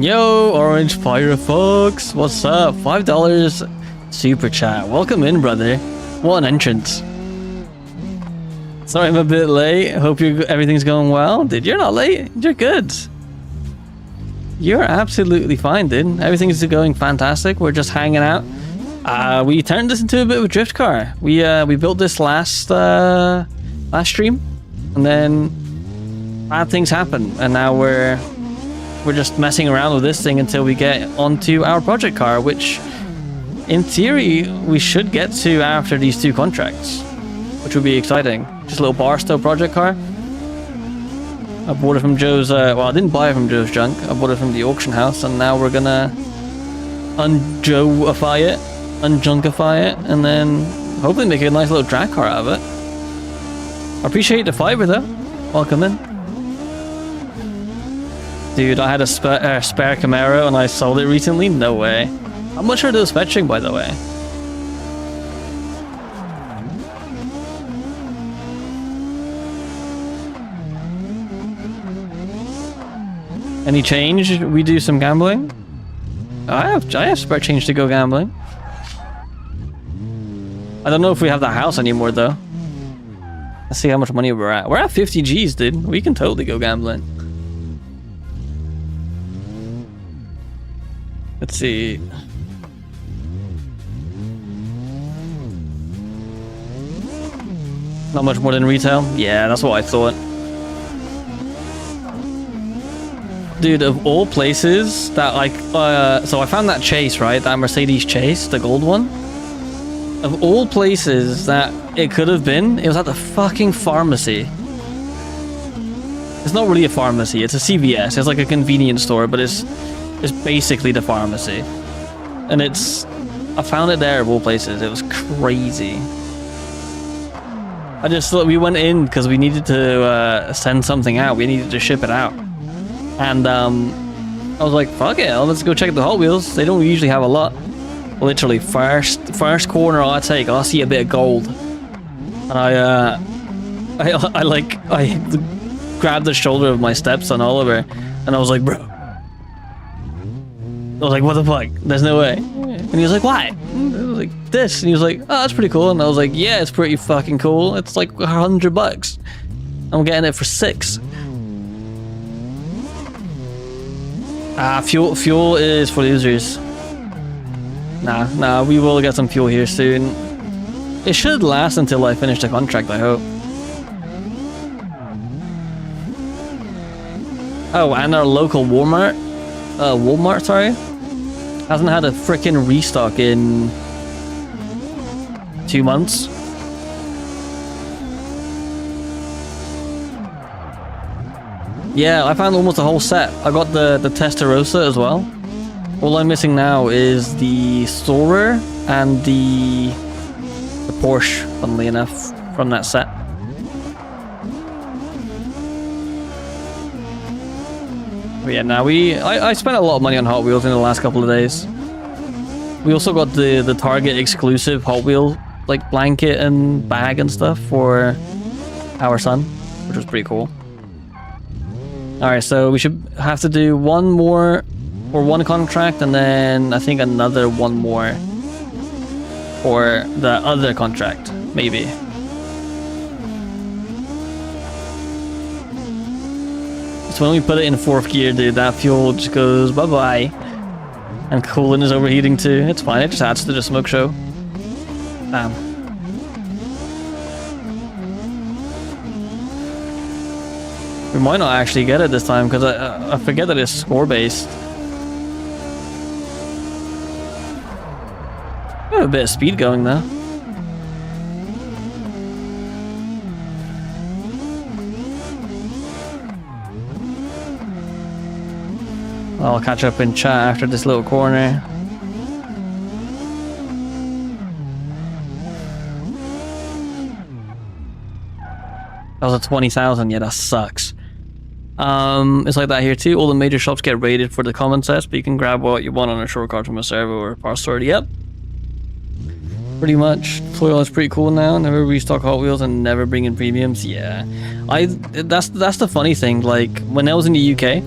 Yo, Orange Firefox, what's up? $5 super chat. Welcome in, brother. What an entrance. Sorry I'm a bit late. Hope everything's going well. Dude, you're not late. You're good. You're absolutely fine, dude. Everything's going fantastic. We're just hanging out. We turned this into a bit of a drift car. We built this last stream, and then bad things happen, and now we're just messing around with this thing until we get onto our project car, which in theory, we should get to after these 2 contracts, which would be exciting. Just a little Barstow project car. I bought it from Joe's, well, I didn't buy it from Joe's junk. I bought it from the auction house, and now we're gonna unjoeify it, unjunkify it, and then hopefully make a nice little drag car out of it. I appreciate the fiber though. Welcome in. Dude, I had a spare Camaro and I sold it recently? No way. How much are those fetching, by the way? Any change? We do some gambling? I have spare change to go gambling. I don't know if we have that house anymore though. Let's see how much money we're at. We're at 50 G's, dude. We can totally go gambling. Let's see. Not much more than retail? Yeah, that's what I thought. Dude, of all places that like, so I found that Chase, right? That Mercedes Chase, the gold one. Of all places that it could have been, it was at the fucking pharmacy. It's not really a pharmacy, it's a CVS. It's like a convenience store, but it's basically the pharmacy. And I found it there of all places. It was crazy. I just thought we went in because we needed to send something out. We needed to ship it out. And I was like, fuck it, let's go check the Hot Wheels. They don't usually have a lot. Literally, first corner I take, I see a bit of gold. And I grabbed the shoulder of my stepson, Oliver, and I was like, bro. I was like, what the fuck? There's no way. And he was like, why? And I was like, this. And he was like, oh, that's pretty cool. And I was like, yeah, it's pretty fucking cool. It's like $100. I'm getting it for 6. Fuel is for losers. Nah, we will get some fuel here soon. It should last until I finish the contract, I hope. Oh, and our local Walmart, hasn't had a freaking restock in 2 months. Yeah, I found almost a whole set. I got the Testarossa as well. All I'm missing now is the Soarer and the Porsche, funnily enough, from that set. But yeah, now I spent a lot of money on Hot Wheels in the last couple of days. We also got the Target exclusive Hot Wheel like blanket and bag and stuff for our son, which was pretty cool. Alright, so we should have to do one more for one contract, and then I think another one more for the other contract, maybe. So when we put it in 4th gear, dude, that fuel just goes bye-bye. And coolant is overheating too. It's fine, it just adds to the smoke show. Damn. We might not actually get it this time, because I forget that it's score-based. Got a bit of speed going though. I'll catch up in chat after this little corner. That was a 20,000. Yeah, that sucks. It's like that here too. All the major shops get rated for the common sets, but you can grab what you want on a short card from a servo or a parts store. Yep. Pretty much. Toyota is pretty cool now. Never restock Hot Wheels and never bring in premiums. Yeah. That's the funny thing. Like when I was in the UK,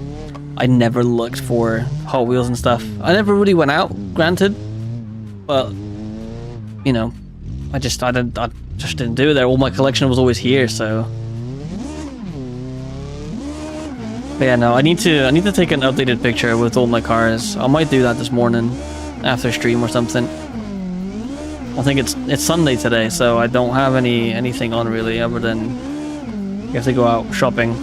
I never looked for Hot Wheels and stuff. I never really went out, granted, but you know, I just didn't do it there. All my collection was always here, so. But yeah, no, I need to take an updated picture with all my cars. I might do that this morning after stream or something. I think it's Sunday today, so I don't have anything on really other than you have to go out shopping.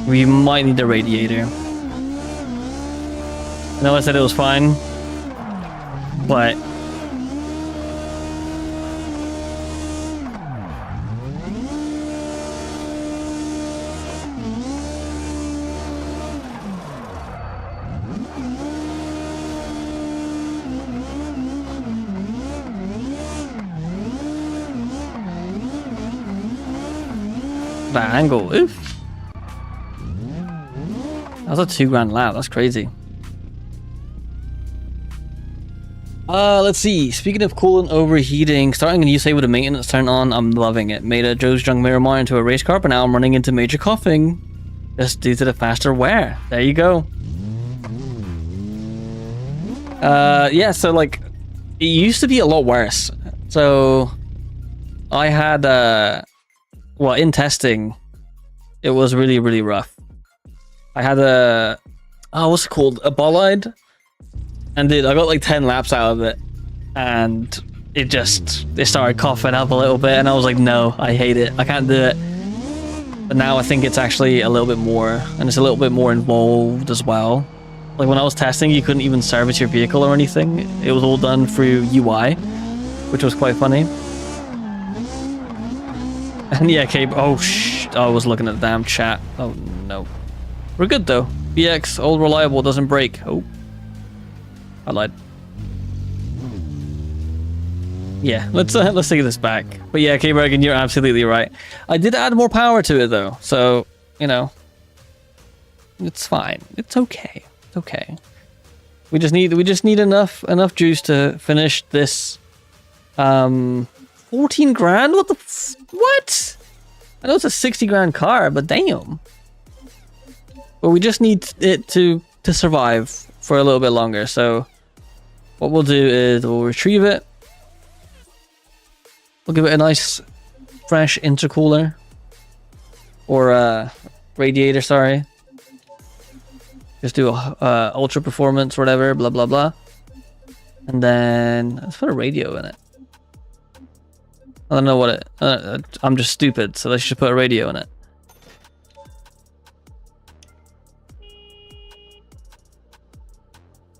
We might need a radiator. I know I said it was fine, but that angle, oof. That was a 2 grand lap, that's crazy. Let's see. Speaking of coolant overheating, starting a new save with a maintenance turn on, I'm loving it. Made a Joe's Junk Miramar into a race car, but now I'm running into major coughing. Just due to the faster wear. There you go. Yeah, so like, it used to be a lot worse. So, I had, well, in testing, it was really, really rough. I had a, oh, what's it called? A bollard? And dude, I got like 10 laps out of it. And it started coughing up a little bit. And I was like, no, I hate it. I can't do it. But now I think it's actually a little bit more. And it's a little bit more involved as well. Like when I was testing, you couldn't even service your vehicle or anything. It was all done through UI, which was quite funny. And yeah, Cabe, oh, I was looking at the damn chat. Oh, no. We're good, though. BX, old reliable, doesn't break. Oh. I lied. Yeah, let's take this back. But yeah, Cabe Reagan, you're absolutely right. I did add more power to it, though. So, you know. It's fine. It's okay. It's okay. We just need enough juice to finish this 14 grand? What? I know it's a 60 grand car, but damn. But we just need it to survive for a little bit longer. So what we'll do is we'll retrieve it. We'll give it a nice fresh intercooler or radiator, sorry. Just do a ultra performance, whatever, blah blah blah. And then let's put a radio in it. I don't know what it... I'm just stupid, so let's just put a radio in it.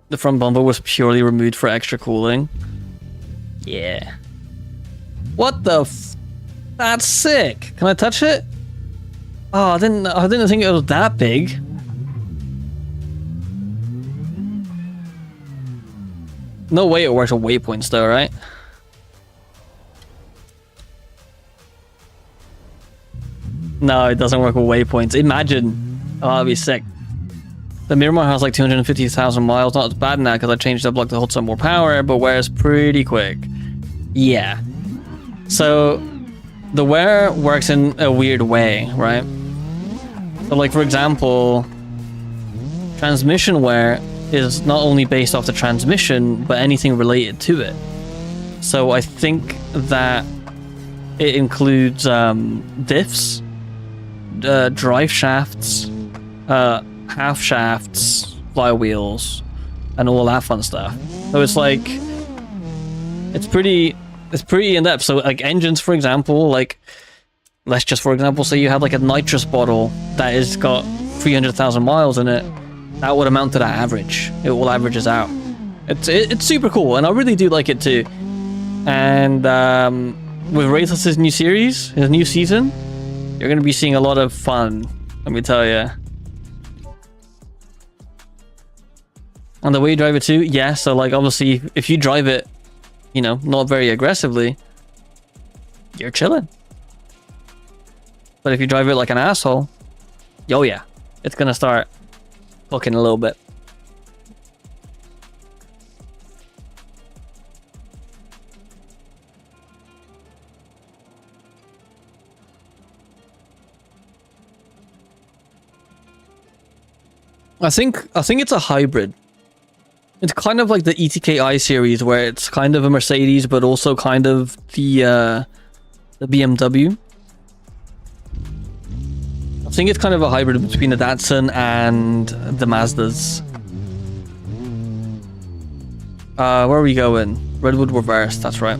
The front bumper was purely removed for extra cooling. Yeah. What the f... That's sick! Can I touch it? Oh, I didn't think it was that big. No way it works with waypoints though, right? No, it doesn't work with waypoints. Imagine. Oh, that'd be sick. The Miramar has like 250,000 miles. Not as bad now because I changed up like to hold some more power, but wears pretty quick. Yeah. So, the wear works in a weird way, right? So like, for example, transmission wear is not only based off the transmission, but anything related to it. So I think that it includes diffs, drive shafts, half shafts, flywheels, and all that fun stuff. So it's like, it's pretty in depth. So like engines, for example, like let's just for example say you have like a nitrous bottle that has got 300,000 miles in it. That would amount to that average. It will averages out. It's super cool, and I really do like it too. And with Wraithless's new series, his new season, you're going to be seeing a lot of fun, let me tell you. And the way you drive it too, yeah, so like obviously if you drive it, you know, not very aggressively, you're chilling. But if you drive it like an asshole, oh yeah, it's going to start looking a little bit. I think it's a hybrid. It's kind of like the ETKI series where it's kind of a Mercedes but also kind of the BMW. I think it's kind of a hybrid between the Datsun and the Mazdas. Where are we going? Redwood reverse, that's right.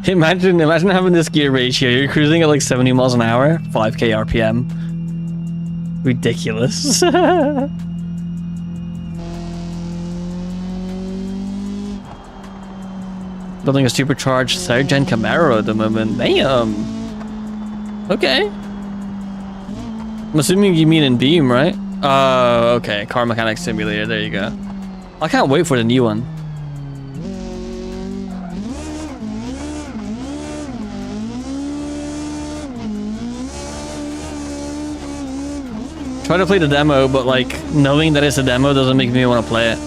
imagine having this gear ratio. You're cruising at like 70 miles an hour, 5k RPM. Ridiculous. Building a supercharged 3rd gen Camaro at the moment. Damn. Okay. I'm assuming you mean in Beam, right? Okay. Car Mechanic Simulator. There you go. I can't wait for the new one. Try to play the demo, but like knowing that it's a demo doesn't make me want to play it.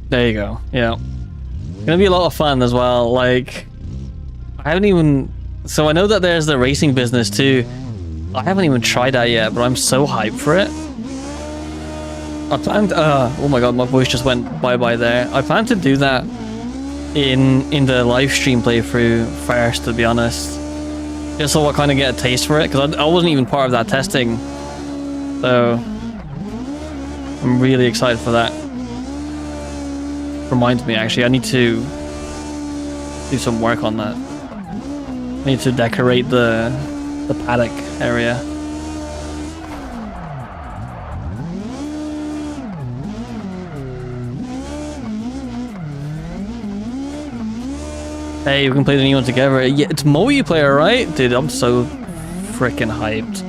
There you go. Yeah. Gonna be a lot of fun as well. Like, I haven't even... So I know that there's the racing business too. I haven't even tried that yet, but I'm so hyped for it. I planned... oh my god, my voice just went bye-bye there. I plan to do that in the live stream playthrough first, to be honest. Just so I kind of get a taste for it, because I wasn't even part of that testing. So... I'm really excited for that. Reminds me, actually, I need to do some work on that. I need to decorate the paddock area. Hey, we can play the new one together. Yeah, it's multiplayer, right? Dude, I'm so freaking hyped.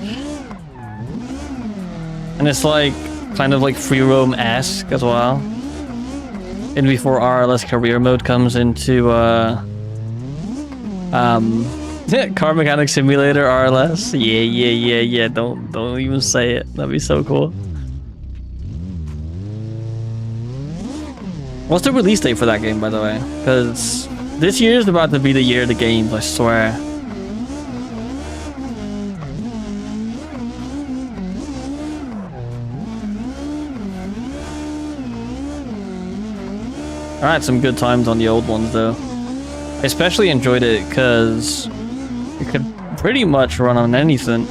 And it's like, kind of like free roam-esque as well. And before RLS career mode comes into Car Mechanic Simulator RLS. Yeah. Don't even say it. That'd be so cool. What's the release date for that game, by the way? Because this year is about to be the year of the games, I swear. I had some good times on the old ones though. I especially enjoyed it because it could pretty much run on anything.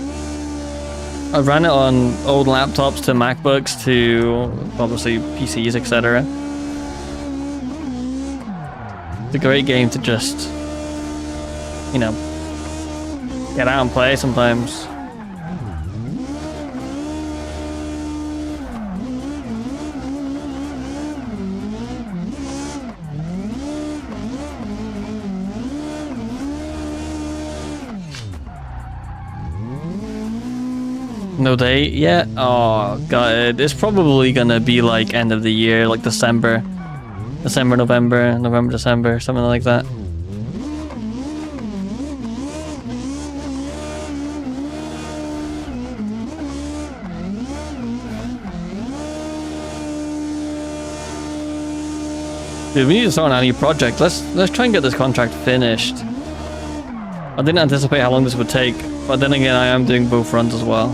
I ran it on old laptops to MacBooks to obviously PCs, etc. It's a great game to just, you know, get out and play sometimes. No date yet? Oh god, it's probably gonna be like end of the year, like December, November, December, something like that. Dude, we need to start on a new project. Let's try and get this contract finished. I didn't anticipate how long this would take, but then again, I am doing both runs as well.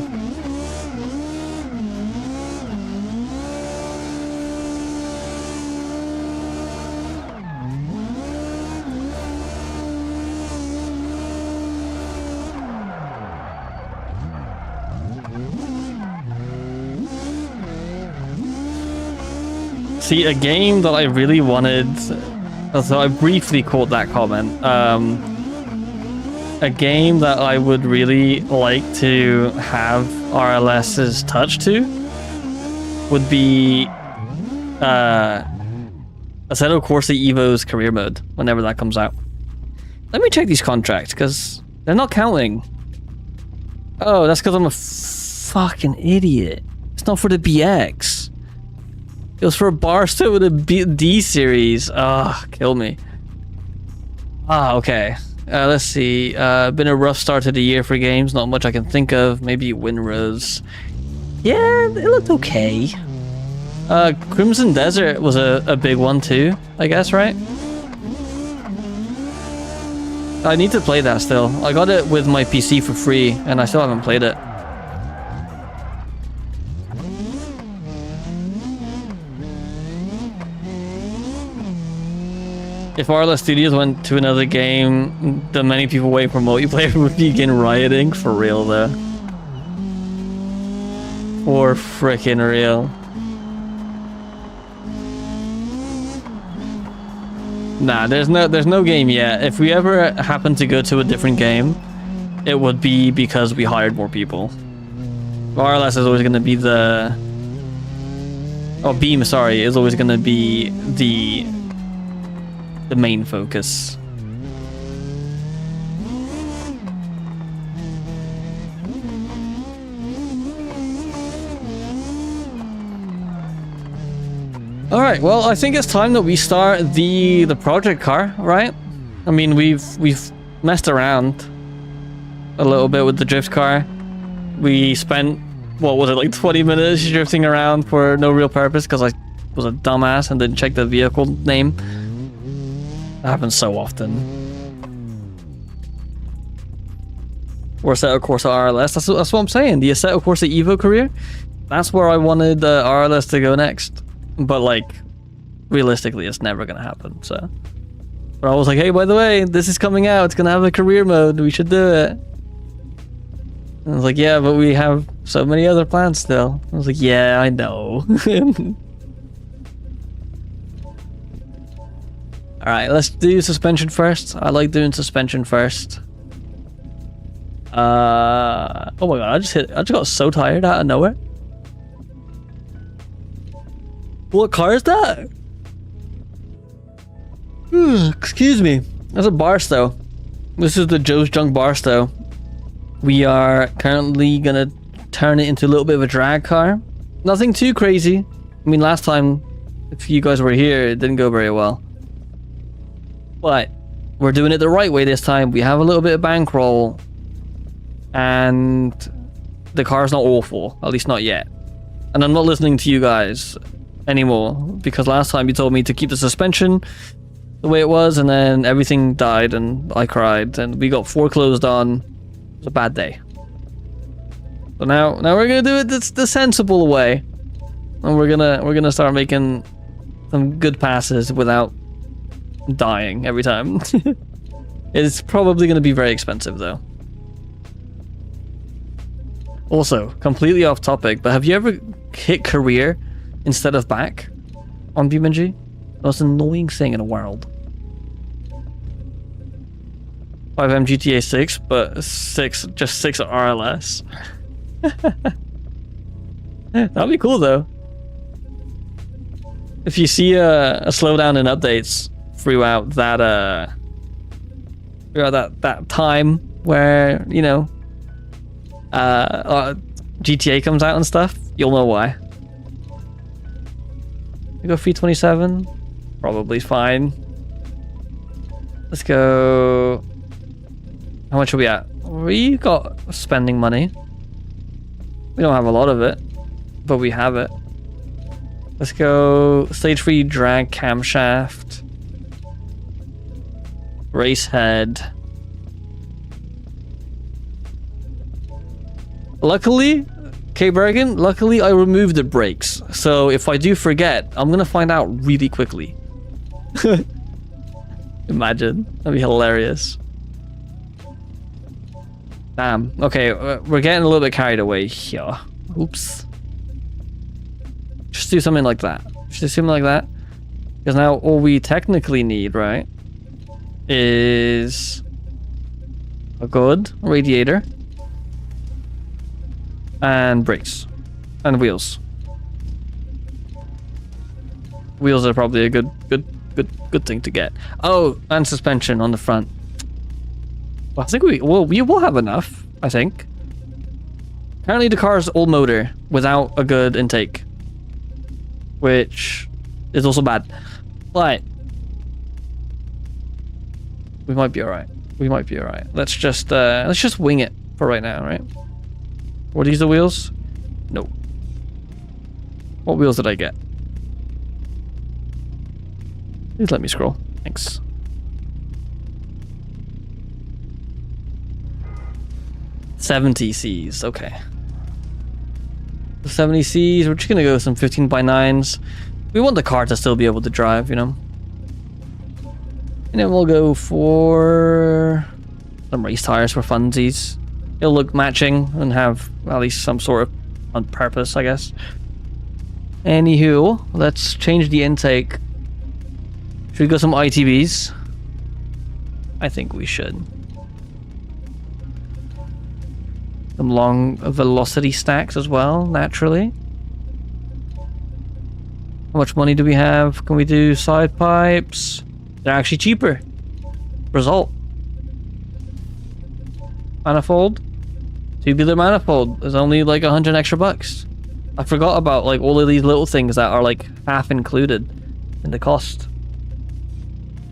See, a game that I really wanted, so I briefly caught that comment, a game that I would really like to have RLS's touch to would be Assetto Corsa Evo's career mode, whenever that comes out. Let me check these contracts, because they're not counting. Oh, that's because I'm a fucking idiot. It's not for the BX. It was for a Barstow with a D series. Ah, kill me. Ah, okay. Let's see. Been a rough start to the year for games. Not much I can think of. Maybe Winrose. Yeah, it looked okay. Crimson Desert was a big one too, I guess, right? I need to play that still. I got it with my PC for free, and I still haven't played it. If RLS Studios went to another game, the many people waiting for multiplayer would begin rioting. For real, though. For frickin' real. Nah, there's no game yet. If we ever happen to go to a different game, it would be because we hired more people. RLS is always going to be the... Oh, Beam, sorry, is always going to be the main focus. All right, well, I think it's time that we start the project car, right? I mean, we've messed around a little bit with the drift car. We spent, what was it, like 20 minutes drifting around for no real purpose because I was a dumbass and didn't check the vehicle name. That happens so often. Or Assetto Corsa RLS. That's what I'm saying. The Assetto Corsa Evo career. That's where I wanted the RLS to go next. But like, realistically, it's never gonna happen. So, but I was like, hey, by the way, this is coming out. It's gonna have a career mode. We should do it. And I was like, yeah, but we have so many other plans still. I was like, yeah, I know. All right, let's do suspension first. I like doing suspension first. Oh my god, I just got so tired out of nowhere. What car is that? Excuse me. That's a Barstow. This is the Joe's Junk Barstow. We are currently gonna turn it into a little bit of a drag car. Nothing too crazy. I mean, last time, if you guys were here, it didn't go very well. But we're doing it the right way this time. We have a little bit of bankroll. And the car's not awful. At least not yet. And I'm not listening to you guys anymore, because last time you told me to keep the suspension the way it was, and then everything died and I cried and we got foreclosed on. It was a bad day. So now we're gonna do it the sensible way, and we're gonna start making some good passes without dying every time. It's probably gonna be very expensive though. Also, completely off topic, but have you ever hit career instead of back on BeamNG? Most annoying thing in the world. 5M GTA 6, but just 6 RLS. That'd be cool though. If you see a slowdown in updates throughout that time where, you know, GTA comes out and stuff, you'll know why. We go 327, probably fine. Let's go. How much are we at? We got spending money. We don't have a lot of it, but we have it. Let's go stage 3 drag camshaft. Race head. Luckily, K-Bergen, luckily I removed the brakes. So if I do forget, I'm gonna find out really quickly. Imagine, that'd be hilarious. Damn, okay, we're getting a little bit carried away here. Oops. Just do something like that. Just do something like that. Because now all we technically need, right, is a good radiator. And brakes. And wheels. Wheels are probably a good thing to get. Oh, and suspension on the front. Well, I think we will have enough, I think. Apparently the car's all motor without a good intake, which is also bad. But we might be alright. We might be alright. Let's just wing it for right now, right? Were these the wheels? No. What wheels did I get? Please let me scroll. Thanks. $70Cs, okay. The 70Cs, we're just gonna go with some 15x9s. We want the car to still be able to drive, you know? And then we'll go for some race tires for funsies. It'll look matching and have at least some sort of on purpose, I guess. Anywho, let's change the intake. Should we go some ITBs? I think we should. Some long velocity stacks as well, naturally. How much money do we have? Can we do side pipes? They're actually cheaper. Result. Manifold. Tubular manifold. There's only like 100 extra bucks. I forgot about like all of these little things that are like half included in the cost.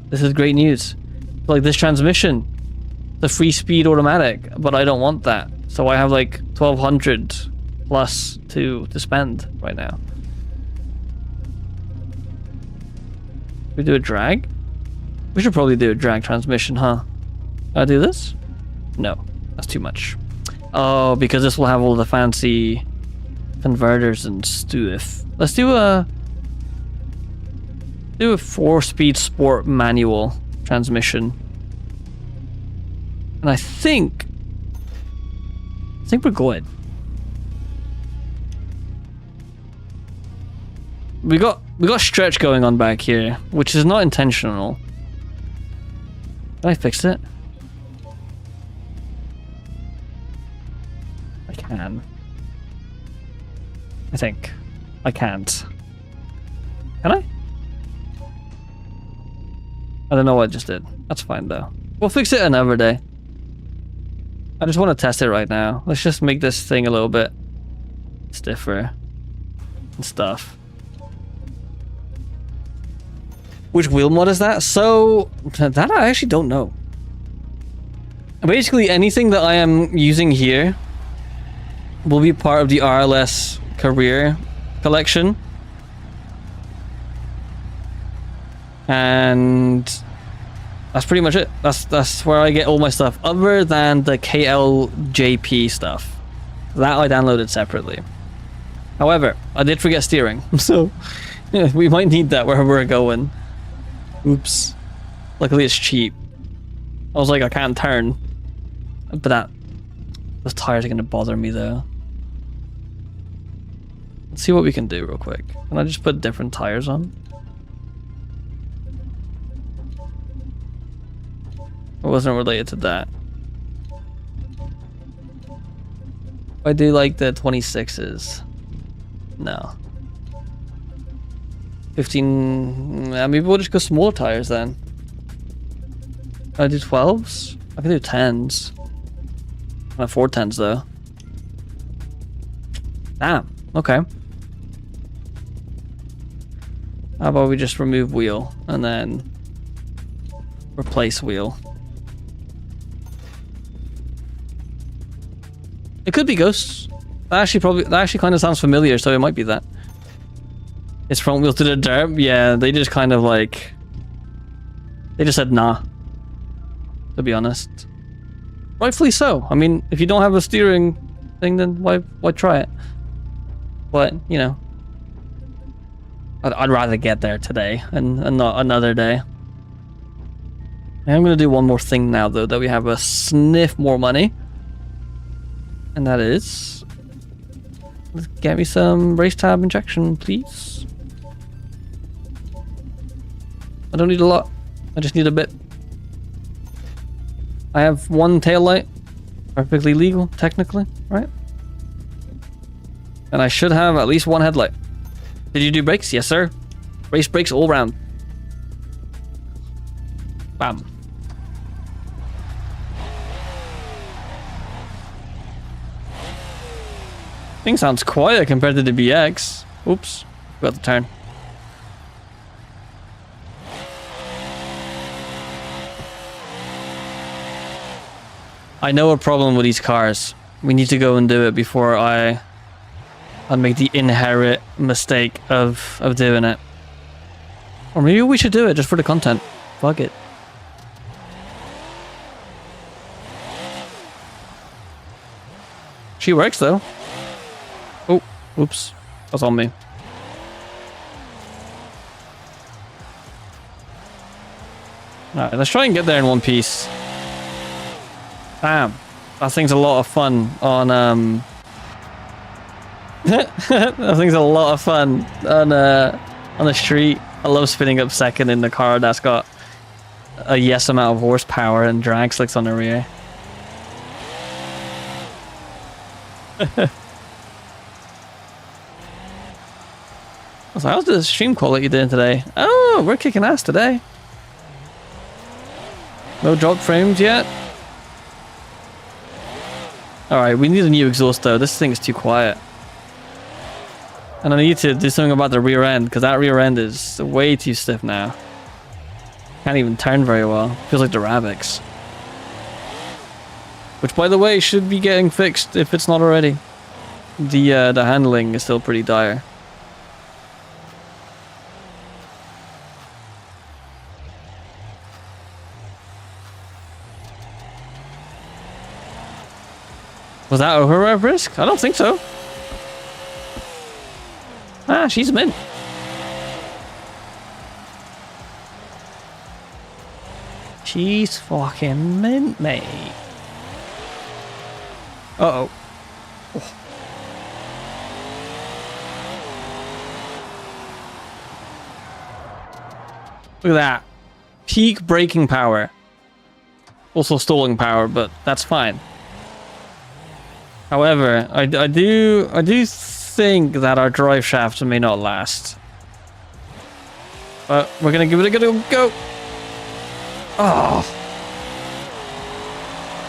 This is great news. Like this transmission, the free speed automatic, but I don't want that. So I have like 1200 plus to spend right now. We do a drag? We should probably do a drag transmission, huh? Can I do this? No, that's too much. Oh, because this will have all the fancy converters and stuff. Let's do a 4-speed sport manual transmission. And I think we're good. We got stretch going on back here, which is not intentional. Can I fix it? I can. I think. I can't. Can I? I don't know what I just did. That's fine though. We'll fix it another day. I just want to test it right now. Let's just make this thing a little bit stiffer and stuff. Which wheel mod is that? So, that I actually don't know. Basically, anything that I am using here will be part of the RLS career collection. And that's pretty much it. That's where I get all my stuff, other than the KLJP stuff. That I downloaded separately. However, I did forget steering, so yeah, we might need that wherever we're going. Oops. Luckily it's cheap. I was like, I can't turn. But those tires are gonna bother me though. Let's see what we can do real quick. Can I just put different tires on? It wasn't related to that. I do like the 26s. No. 15. Maybe we'll just go smaller tires then. Can I do 12s? I can do 10s. I can't afford 10s though. Damn. Okay. How about we just remove wheel and then replace wheel? It could be ghosts. That actually kind of sounds familiar, so it might be that. It's front wheel to the dirt. Yeah, they just kind of like, they just said nah, to be honest. Rightfully so. I mean, if you don't have a steering thing, then why try it? But you know, I'd rather get there today and not another day. I'm gonna do one more thing now though, that we have a sniff more money, and that is, let's get me some race tab injection, please. I don't need a lot. I just need a bit. I have one tail light, perfectly legal, technically, right? And I should have at least one headlight. Did you do brakes? Yes, sir. Race brakes all round. Bam. Thing sounds quiet compared to the BX. Oops, got the turn. I know a problem with these cars. We need to go and do it before I'd make the inherent mistake of doing it. Or maybe we should do it just for the content. Fuck it. She works though. Oh, oops. That's on me. Alright, let's try and get there in one piece. Damn. That thing's a lot of fun on That thing's a lot of fun on the street. I love spinning up second in the car that's got a yes amount of horsepower and drag slicks on the rear. So how's the stream quality doing today? Oh, we're kicking ass today. No drop frames yet. Alright, we need a new exhaust though. This thing is too quiet. And I need to do something about the rear end, because that rear end is way too stiff now. Can't even turn very well. Feels like the Ravix. Which, by the way, should be getting fixed if it's not already. The handling is still pretty dire. Was that over risk? I don't think so. Ah, she's mint. She's fucking mint, mate. Uh-oh. Oh. Look at that. Peak braking power. Also stalling power, but that's fine. However, I do think that our drive shafts may not last. But we're gonna give it a good go. Oh,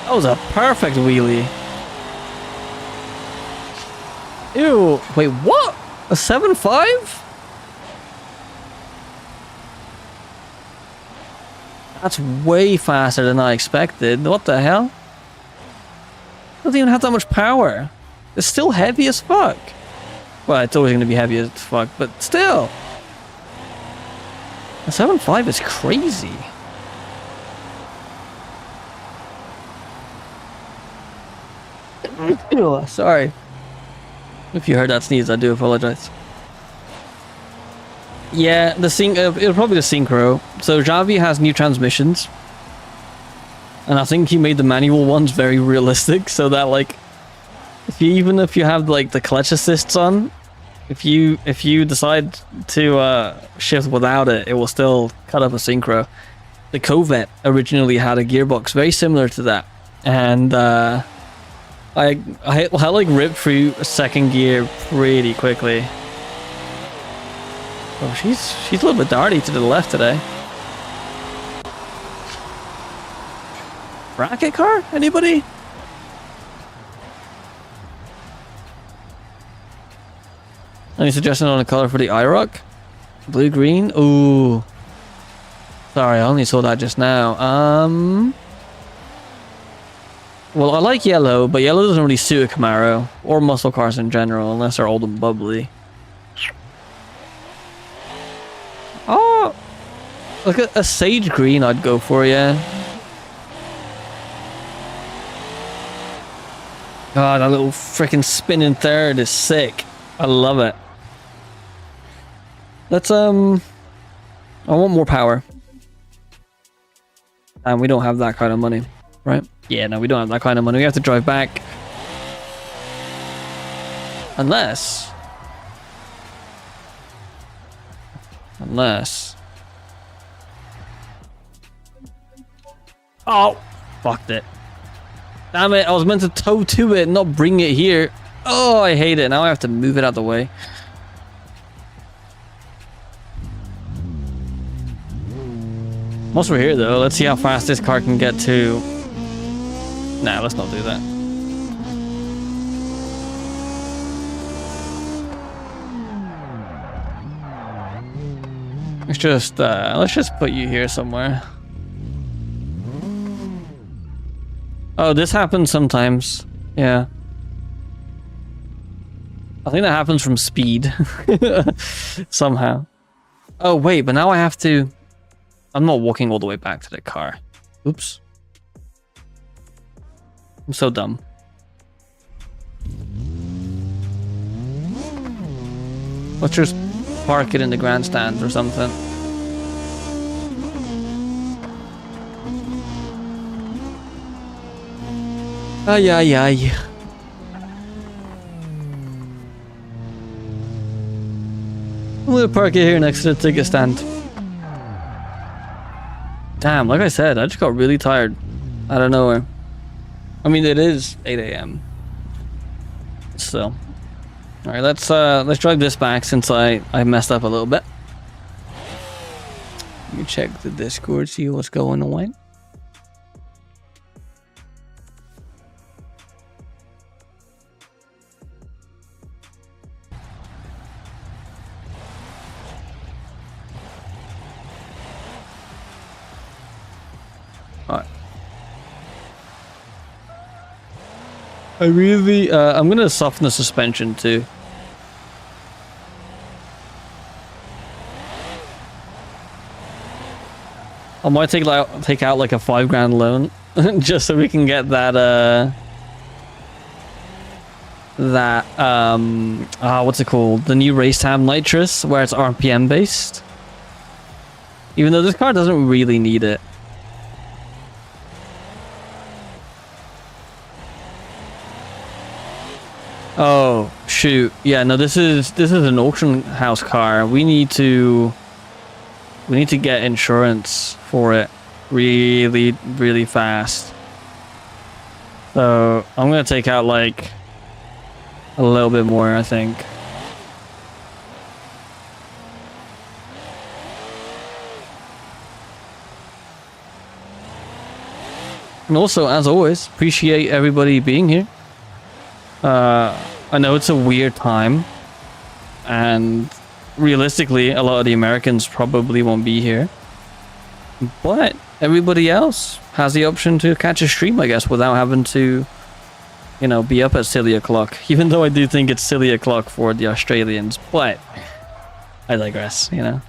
that was a perfect wheelie. Ew! Wait, what? A 7.5? That's way faster than I expected. What the hell? Doesn't even have that much power. It's still heavy as fuck. Well, it's always going to be heavy as fuck, but still. A 7.5 is crazy. Sorry. If you heard that sneeze, I do apologize. Yeah, it'll probably the synchro. So Javi has new transmissions. And I think he made the manual ones very realistic, so that like, even if you have like the clutch assists on, if you decide to shift without it, it will still cut up a synchro. The Corvette originally had a gearbox very similar to that, and I like ripped through second gear pretty quickly. Oh, she's a little bit darty to the left today. Bracket car? Anybody? Any suggestion on a color for the IROC? Blue, green? Ooh. Sorry, I only saw that just now. Well, I like yellow, but yellow doesn't really suit a Camaro or muscle cars in general, unless they're old and bubbly. Oh, look at a sage green. I'd go for, yeah. God, that little freaking spinning third is sick. I love it. Let's I want more power. And we don't have that kind of money, right? Yeah, no, we don't have that kind of money. We have to drive back. Unless. Oh, fucked it. Damn it, I was meant to tow to it, not bring it here. Oh, I hate it. Now I have to move it out the way. Once we're here, though, let's see how fast this car can get to... Nah, let's not do that. Let's just put you here somewhere. Oh, this happens sometimes. Yeah. I think that happens from speed. Somehow. Oh, wait, but now I have to... I'm not walking all the way back to the car. Oops. I'm so dumb. Let's just park it in the grandstand or something. Ay, ay, ay. gonna park it here next to the ticket stand. Damn, like I said, I just got really tired out of nowhere. I mean, it is 8 a.m. So, all right, let's drive this back since I messed up a little bit. Let me check the Discord, see what's going on. Alright. I'm gonna soften the suspension too. I might take out like a $5,000 loan just so we can get that what's it called? The new race tab nitrous where it's RPM based. Even though this car doesn't really need it. Oh shoot. Yeah, no, this is an auction house car. We need to get insurance for it really fast. So I'm gonna take out like a little bit more, I think. And also, as always, appreciate everybody being here. I know it's a weird time, and realistically, a lot of the Americans probably won't be here. But everybody else has the option to catch a stream, I guess, without having to, you know, be up at silly o'clock. Even though I do think it's silly o'clock for the Australians, but I digress, you know.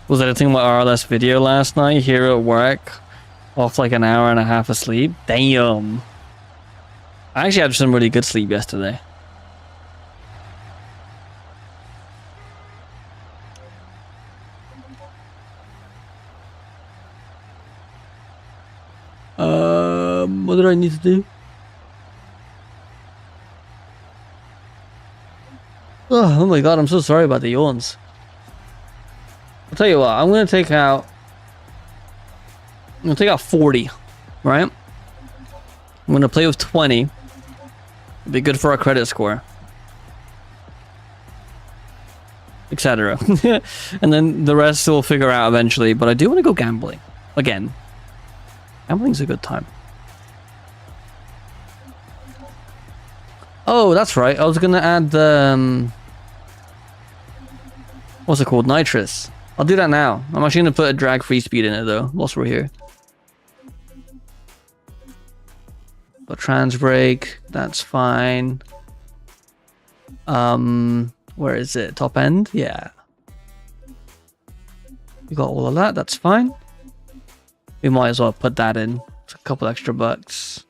Was editing my RLS video last night here at work, off like an hour and a half of sleep. Damn. I actually had some really good sleep yesterday. What did I need to do? Oh my god, I'm so sorry about the yawns. I'll tell you what, I'm gonna take out 40, right? I'm gonna play with 20. It'd be good for our credit score, etc. And then the rest we'll figure out eventually. But I do want to go gambling again. Gambling's a good time. Oh, that's right. I was gonna add the what's it called? Nitrous. I'll do that now. I'm actually gonna put a drag free speed in it though, whilst we're here. But trans brake, that's fine. Where is it? Top end? Yeah. We got all of that, that's fine. We might as well put that in. It's a couple extra bucks.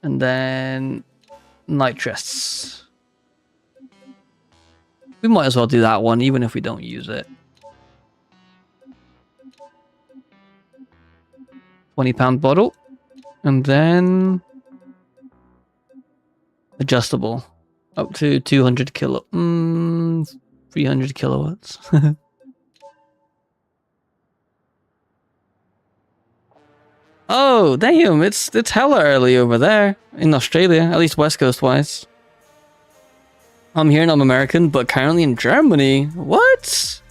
And then nitrous. We might as well do that one, even if we don't use it. £20 bottle. And then adjustable. Up to 200 kilo. 300 kilowatts. Oh, damn, it's hella early over there in Australia, at least West Coast wise. I'm here and I'm American, but currently in Germany. What?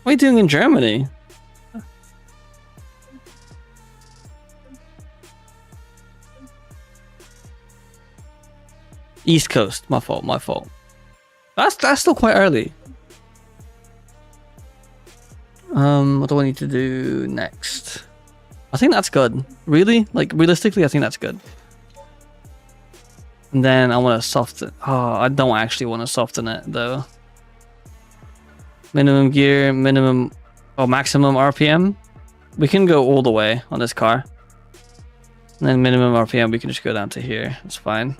What are you doing in Germany? East Coast, my fault. That's still quite early. What do I need to do next? I think that's good. Really? Like, realistically, I think that's good. And then I want to soften... Oh, I don't actually want to soften it, though. Minimum gear, minimum... Oh, maximum RPM. We can go all the way on this car. And then minimum RPM, we can just go down to here. It's fine.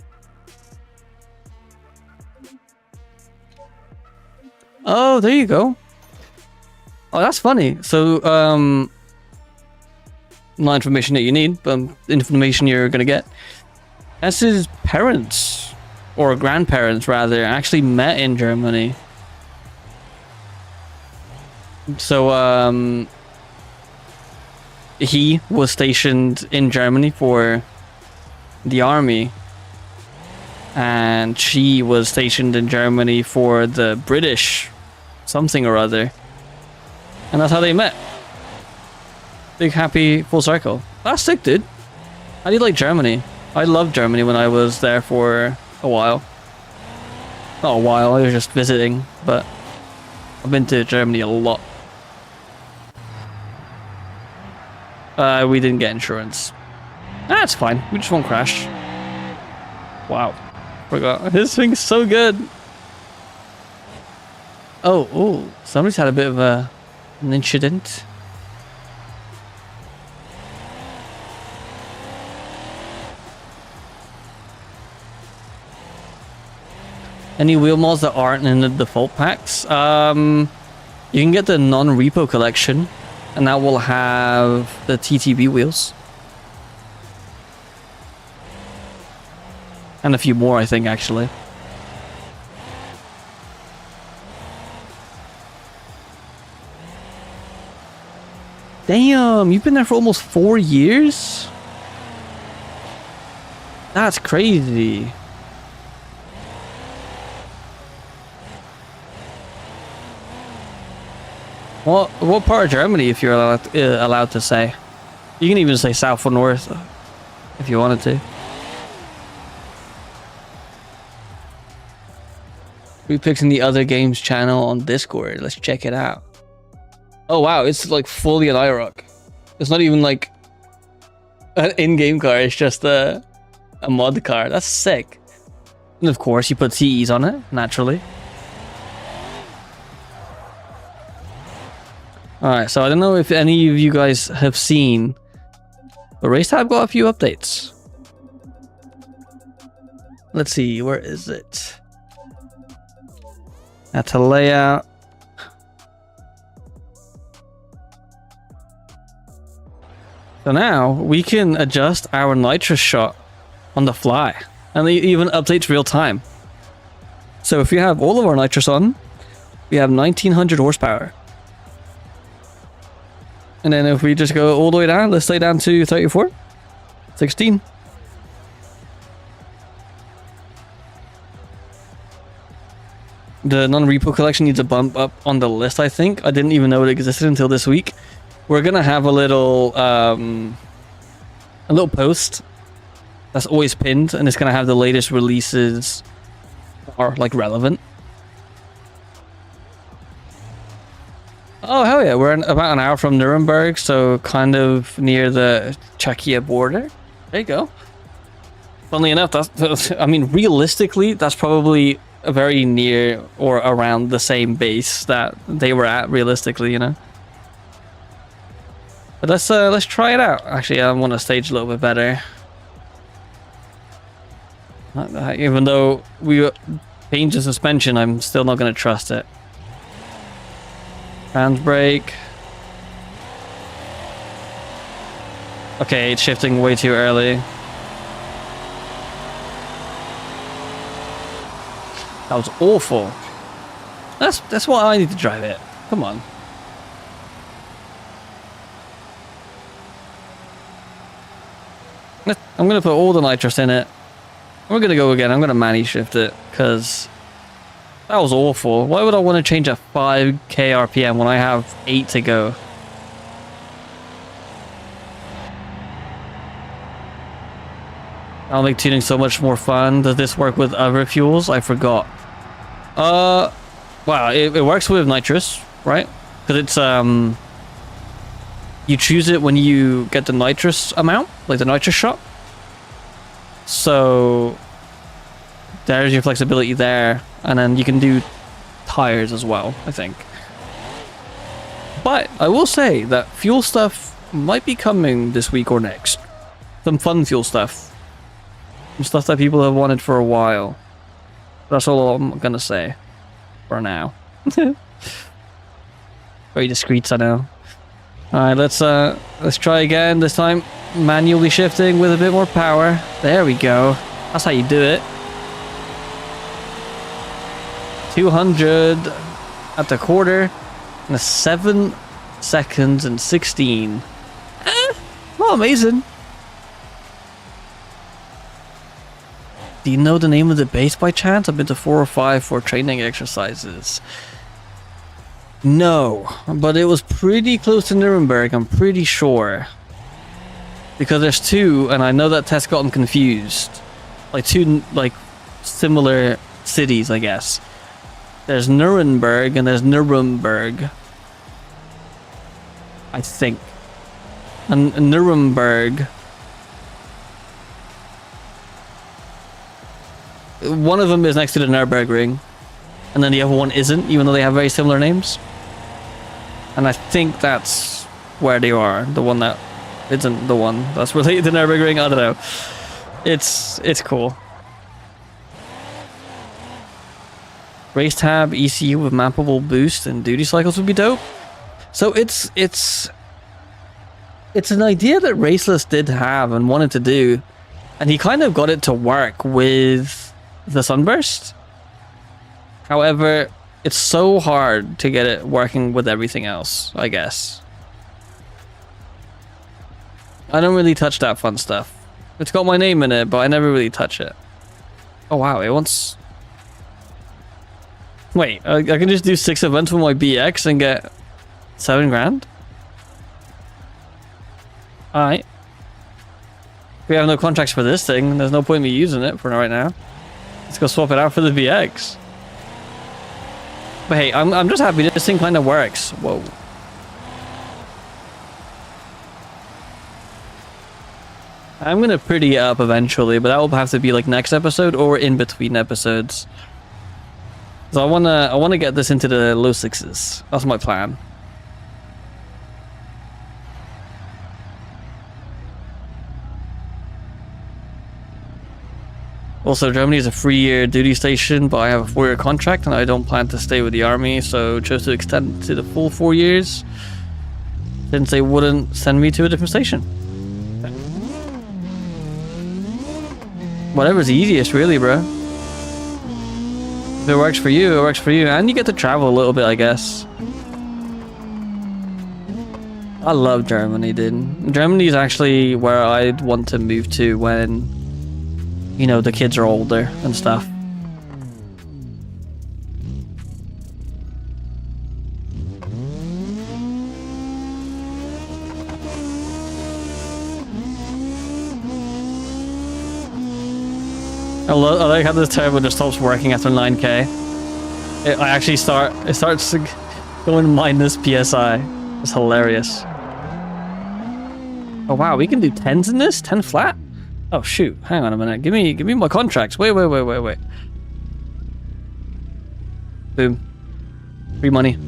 Oh, there you go. Oh, that's funny. So, not information that you need, but information you're gonna get. S's parents, or grandparents rather, actually met in Germany. So, he was stationed in Germany for the army, and she was stationed in Germany for the British something or other, and that's how they met. Big happy full circle. That's sick, dude. How do you like Germany? I loved Germany when I was there for a while. Not a while, I was just visiting, but I've been to Germany a lot. We didn't get insurance. That's fine. We just won't crash. Wow. Forgot. This thing's so good. Oh, somebody's had a bit of an incident. Any wheel mods that aren't in the default packs? You can get the non-repo collection, and that will have the TTB wheels. And a few more, I think, actually. Damn, you've been there for almost 4 years? That's crazy. What part of Germany, if you're allowed to say? You can even say south or north, if you wanted to. Repixing the other games channel on Discord. Let's check it out. Oh wow, it's like fully an IROC. It's not even like an in-game car. It's just a mod car. That's sick. And of course, you put CEs on it naturally. Alright, so I don't know if any of you guys have seen, but RaceTab got a few updates. Let's see, where is it? That's a layout. So now we can adjust our nitrous shot on the fly, and it even updates real time. So if you have all of our nitrous on, we have 1900 horsepower. And then if we just go all the way down, let's say down to 34, 16. The non-repo collection needs a bump up on the list, I think. I didn't even know it existed until this week. We're gonna have a little post that's always pinned, and it's gonna have the latest releases that are like relevant. Oh, hell yeah. We're about an hour from Nuremberg, so kind of near the Czechia border. There you go. Funnily enough, that's I mean, realistically, that's probably very near or around the same base that they were at, realistically, you know? But let's try it out. Actually, I want to stage a little bit better. Even though we changed the suspension, I'm still not going to trust it. Handbrake. Okay, it's shifting way too early. That was awful. That's why I need to drive it. Come on. I'm gonna put all the nitrous in it. We're gonna go again. I'm gonna manually shift it because that was awful. Why would I want to change a 5k RPM when I have 8 to go? I'll make tuning so much more fun. Does this work with other fuels? I forgot. Wow, it works with nitrous, right? Because it's you choose it when you get the nitrous amount, like the nitrous shot. So there's your flexibility there, and then you can do tires as well, I think. But I will say that fuel stuff might be coming this week or next. Some fun fuel stuff. Some stuff that people have wanted for a while. That's all I'm gonna say for now. Very discreet, I know. Alright, let's try again. This time manually shifting with a bit more power. There we go. That's how you do it. 200 at the quarter. And a 7 seconds and 16. Not amazing. Do you know the name of the base by chance? I've been to 4 or 5 for training exercises. No, but it was pretty close to Nuremberg, I'm pretty sure. Because there's 2, and I know that Tess got them confused. Like 2, like, similar cities, I guess. There's Nuremberg and there's Nuremberg. I think. And Nuremberg. One of them is next to the Nürburgring. And then the other one isn't, even though they have very similar names. And I think that's where they are. The one that isn't the one that's related to Nürburgring. I don't know. It's cool. Race tab, ECU with mappable boost and duty cycles would be dope. So it's an idea that Raceless did have and wanted to do, and he kind of got it to work with the Sunburst. However, it's so hard to get it working with everything else, I guess. I don't really touch that fun stuff. It's got my name in it, but I never really touch it. Oh wow, it wants... Wait, I can just do 6 events with my BX and get 7 grand? Alright. We have no contracts for this thing. There's no point in me using it for right now. Let's go swap it out for the BX. But hey, I'm just happy this thing kind of works. Whoa. I'm gonna pretty it up eventually, but that will have to be like next episode or in between episodes. So I wanna get this into the low 6s. That's my plan. Also, Germany is a 3-year duty station, but I have a 4-year contract and I don't plan to stay with the army, so chose to extend to the full 4 years since they wouldn't send me to a different station. Whatever's easiest, really, bro. If it works for you, it works for you. And you get to travel a little bit, I guess. I love Germany, dude. Germany is actually where I'd want to move to when, you know, the kids are older and stuff. I like how this turbo just stops working after 9k. It starts going minus PSI. It's hilarious. Oh wow, we can do 10s in this? 10 flat? Oh shoot, hang on a minute. Give me my contracts. Wait. Boom. Free money.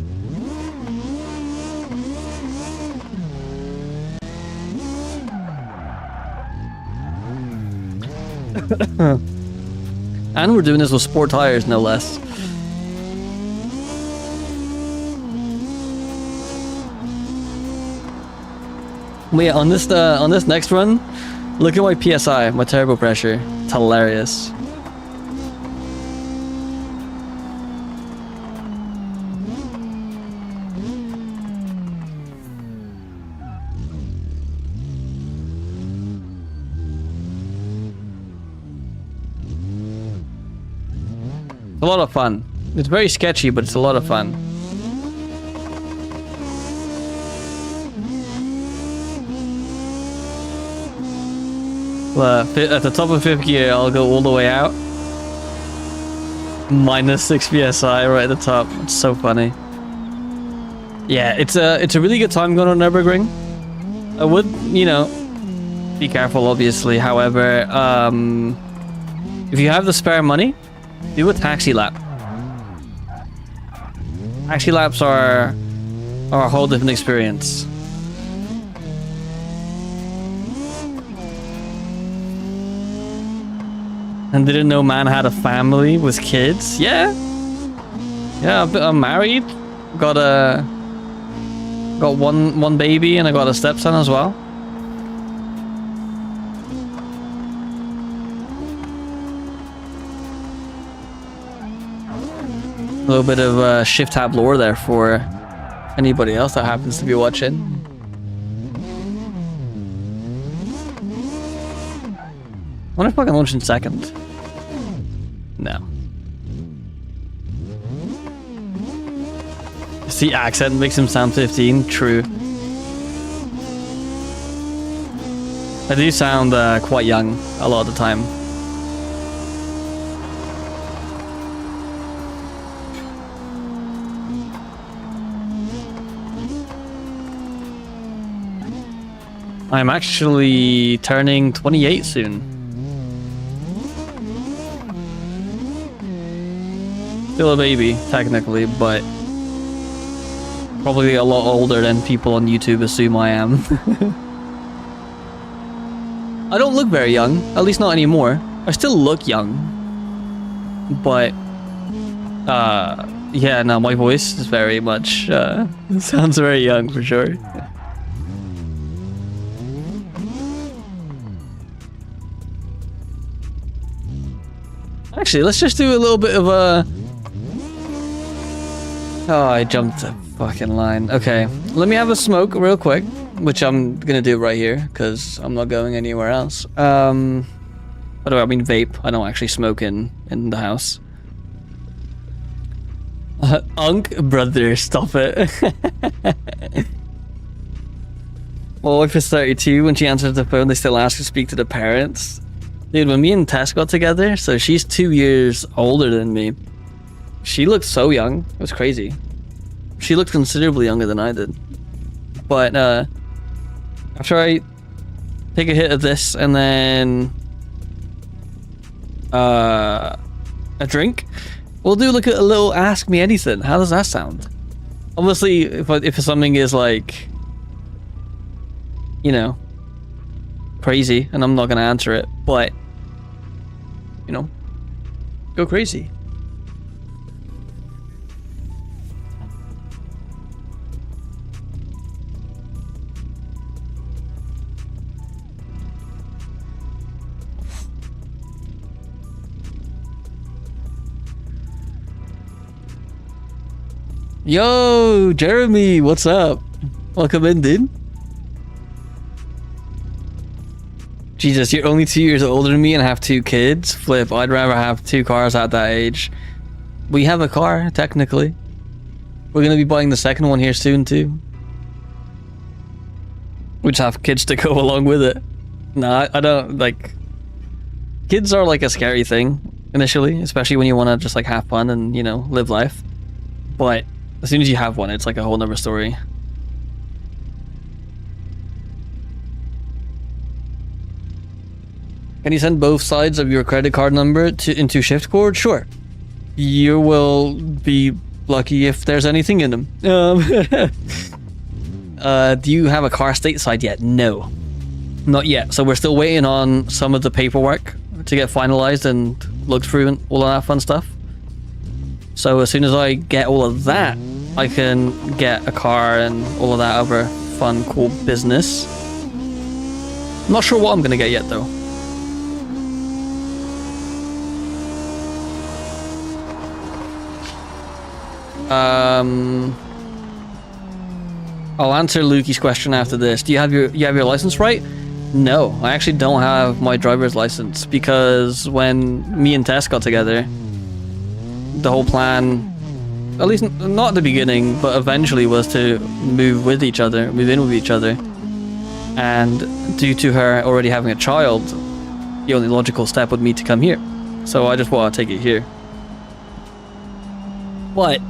And we're doing this with sport tires, no less. But yeah, on this next run, look at my PSI, my turbo pressure. It's hilarious. It's a lot of fun. It's very sketchy, but it's a lot of fun. Well, at the top of 5th gear, I'll go all the way out. Minus 6 PSI right at the top. It's so funny. Yeah, it's a really good time going on Nürburgring. I would, you know, be careful, obviously. However, if you have the spare money, do a taxi lap. Taxi laps are a whole different experience. And didn't know man had a family with kids. Yeah, I'm married. Got one baby, and I got a stepson as well. A little bit of shift tab lore there for anybody else that happens to be watching. I wonder if I can launch in second. No. The accent makes him sound 15. True. I do sound quite young a lot of the time. I'm actually turning 28 soon. Still a baby, technically, but probably a lot older than people on YouTube assume I am. I don't look very young, at least not anymore. I still look young, but yeah, no, my voice is very much sounds very young for sure. Actually, let's just do a little bit of a... Oh, I jumped a fucking line. Okay, let me have a smoke real quick, which I'm gonna do right here, because I'm not going anywhere else. By the way, I mean vape. I don't actually smoke in the house. Unk, brother, stop it. My wife is 32. When she answers the phone, they still ask to speak to the parents. Dude, when me and Tess got together, so she's 2 years older than me. She looked so young. It was crazy. She looked considerably younger than I did. But after I take a hit of this and then a drink, we'll do like a little Ask Me Anything. How does that sound? Obviously, if something is like, you know, crazy, and I'm not gonna answer it, but you know, go crazy. Yo, Jeremy, what's up? Welcome in, dude. Jesus, you're only 2 years older than me and have 2 kids? Flip, I'd rather have 2 cars at that age. We have a car, technically. We're gonna be buying the second one here soon, too. We just have kids to go along with it. No, I don't, like... Kids are like a scary thing, initially. Especially when you want to just like have fun and, you know, live life. But as soon as you have one, it's like a whole nother story. Can you send both sides of your credit card number into shift code? Sure. You will be lucky if there's anything in them. Do you have a car stateside yet? No. Not yet. So we're still waiting on some of the paperwork to get finalized and looked through and all of that fun stuff. So as soon as I get all of that, I can get a car and all of that other fun, cool business. I'm not sure what I'm gonna get yet, though. I'll answer Lukey's question after this. Do you have your license right? No, I actually don't have my driver's license because when me and Tess got together, the whole plan, at least not at the beginning, but eventually was to move in with each other. And due to her already having a child, the only logical step would be to come here. So I just want to take it here. But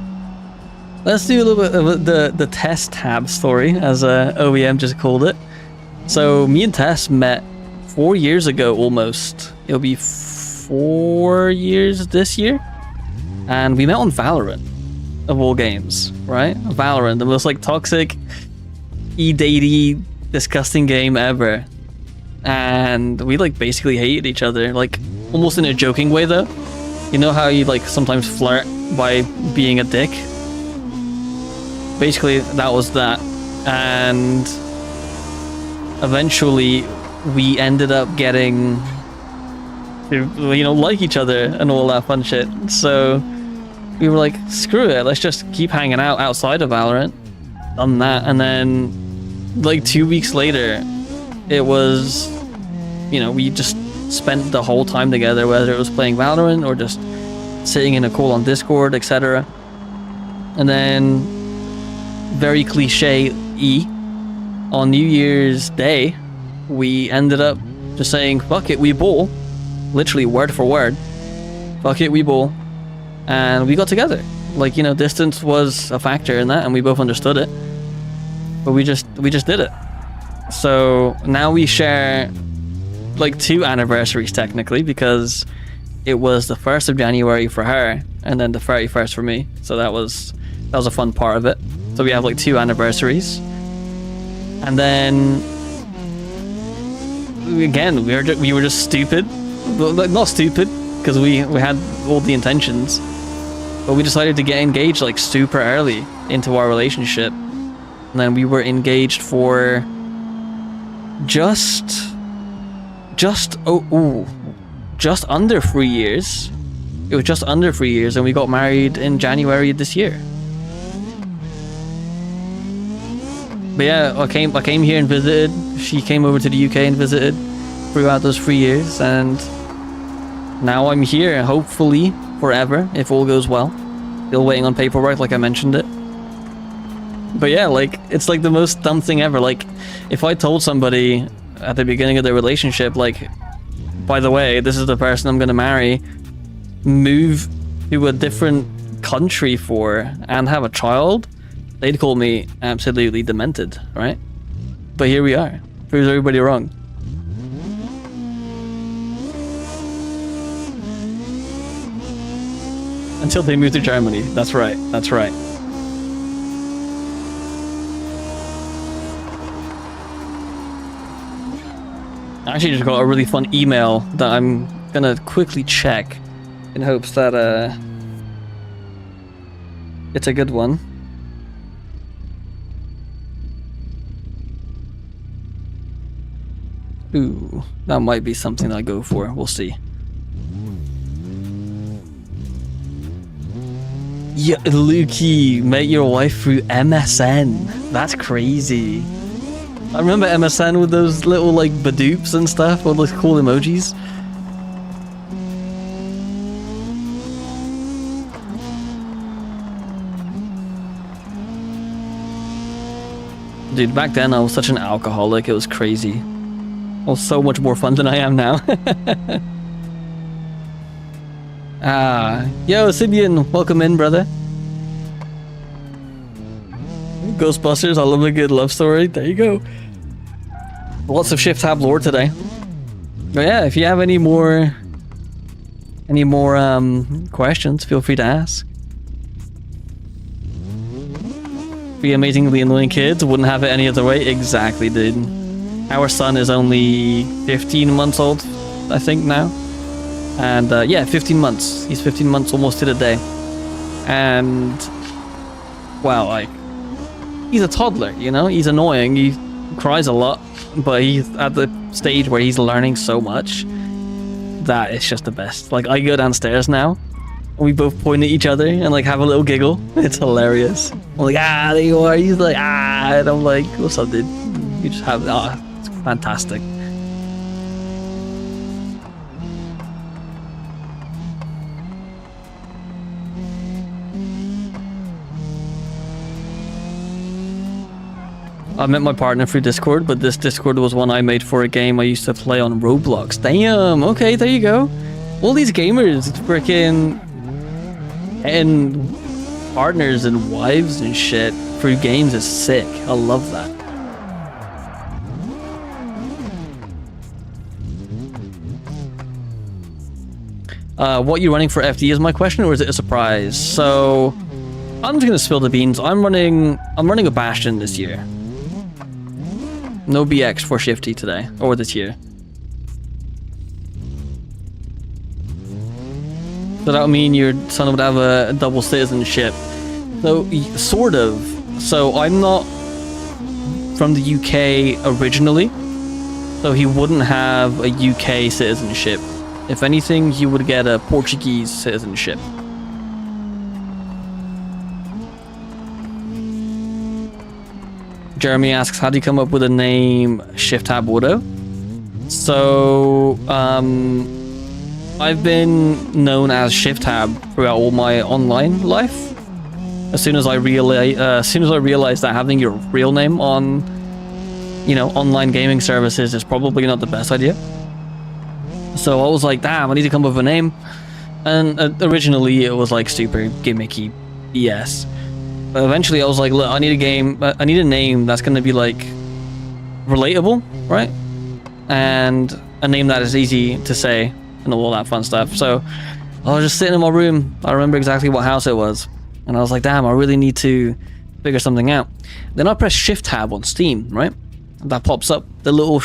let's do a little bit of the Tess tab story, as OEM just called it. So me and Tess met 4 years ago almost. It'll be 4 years this year. And we met on Valorant, of all games, right? Valorant, the most like toxic, e-datey, disgusting game ever. And we like basically hated each other, like almost in a joking way though. You know how you like sometimes flirt by being a dick? Basically, that was that. And eventually we ended up getting to, you know, like each other and all that fun shit. So we were like, screw it, let's just keep hanging out outside of Valorant. Done that, and then like 2 weeks later, it was, you know, we just spent the whole time together, whether it was playing Valorant or just sitting in a call on Discord, etc. And then, very cliche-y, on New Year's Day, we ended up just saying, fuck it, we ball. Literally word for word. Fuck it, we ball. And we got together. Like, you know, distance was a factor in that, and we both understood it. But we just did it. So now we share like 2 anniversaries technically, because it was the 1st of January for her and then the 31st for me. So that was a fun part of it. So we have like 2 anniversaries. And then again, we were just stupid. Well, not stupid, because we had all the intentions, but we decided to get engaged like super early into our relationship. And then we were engaged for just under 3 years. It was just under 3 years, and we got married in January of this year. But yeah, I came here and visited. She came over to the UK and visited throughout those 3 years, and now I'm here, hopefully forever, if all goes well. Still waiting on paperwork, like I mentioned it. But yeah, like, it's like the most dumb thing ever. Like, if I told somebody at the beginning of their relationship, like, by the way, this is the person I'm gonna marry, move to a different country for, and have a child, they'd call me absolutely demented, right? But here we are. Proves everybody wrong. Until they move to Germany. That's right. That's right. I actually just got a really fun email that I'm gonna quickly check in hopes that it's a good one. Ooh, that might be something I go for. We'll see. Yeah, Lukey, met your wife through MSN. That's crazy. I remember MSN with those little like badoops and stuff, all those cool emojis. Dude, back then I was such an alcoholic, it was crazy. I was so much more fun than I am now. Yo, Sibian, welcome in, brother. Ghostbusters, I love a good love story. There you go. Lots of Shift Tab lore today. But yeah, if you have any more questions, feel free to ask. 3 amazingly annoying kids, wouldn't have it any other way. Exactly, dude. Our son is only 15 months old, I think now. And yeah, 15 months. He's 15 months almost to the day. And well, like, he's a toddler, you know? He's annoying, he cries a lot, but he's at the stage where he's learning so much that it's just the best. Like, I go downstairs now, and we both point at each other and like have a little giggle. It's hilarious. I'm like, ah, there you are. He's like, ah, and I'm like, what's up, dude? You just have, it's fantastic. I met my partner through Discord, but this Discord was one I made for a game I used to play on Roblox. Damn, okay, there you go. All these gamers, it's freaking... and partners and wives and shit through games is sick. I love that. What you running for FD is my question, or is it a surprise? So, I'm just gonna spill the beans. I'm running a Bastion this year. No BX for Shifty today, or this year. So that would mean your son would have a double citizenship. So, sort of. So I'm not from the UK originally, so he wouldn't have a UK citizenship. If anything, he would get a Portuguese citizenship. Jeremy asks, how do you come up with the name Shift Tab Auto? So, I've been known as Shift Tab throughout all my online life. As soon as I realized that having your real name on, you know, online gaming services is probably not the best idea. So I was like, damn, I need to come up with a name. And originally it was like super gimmicky BS. But eventually I was like, look, I need a name that's going to be like relatable, right? And a name that is easy to say and all that fun stuff. So I was just sitting in my room. I remember exactly what house it was. And I was like, damn, I really need to figure something out. Then I press Shift Tab on Steam, right? That pops up the little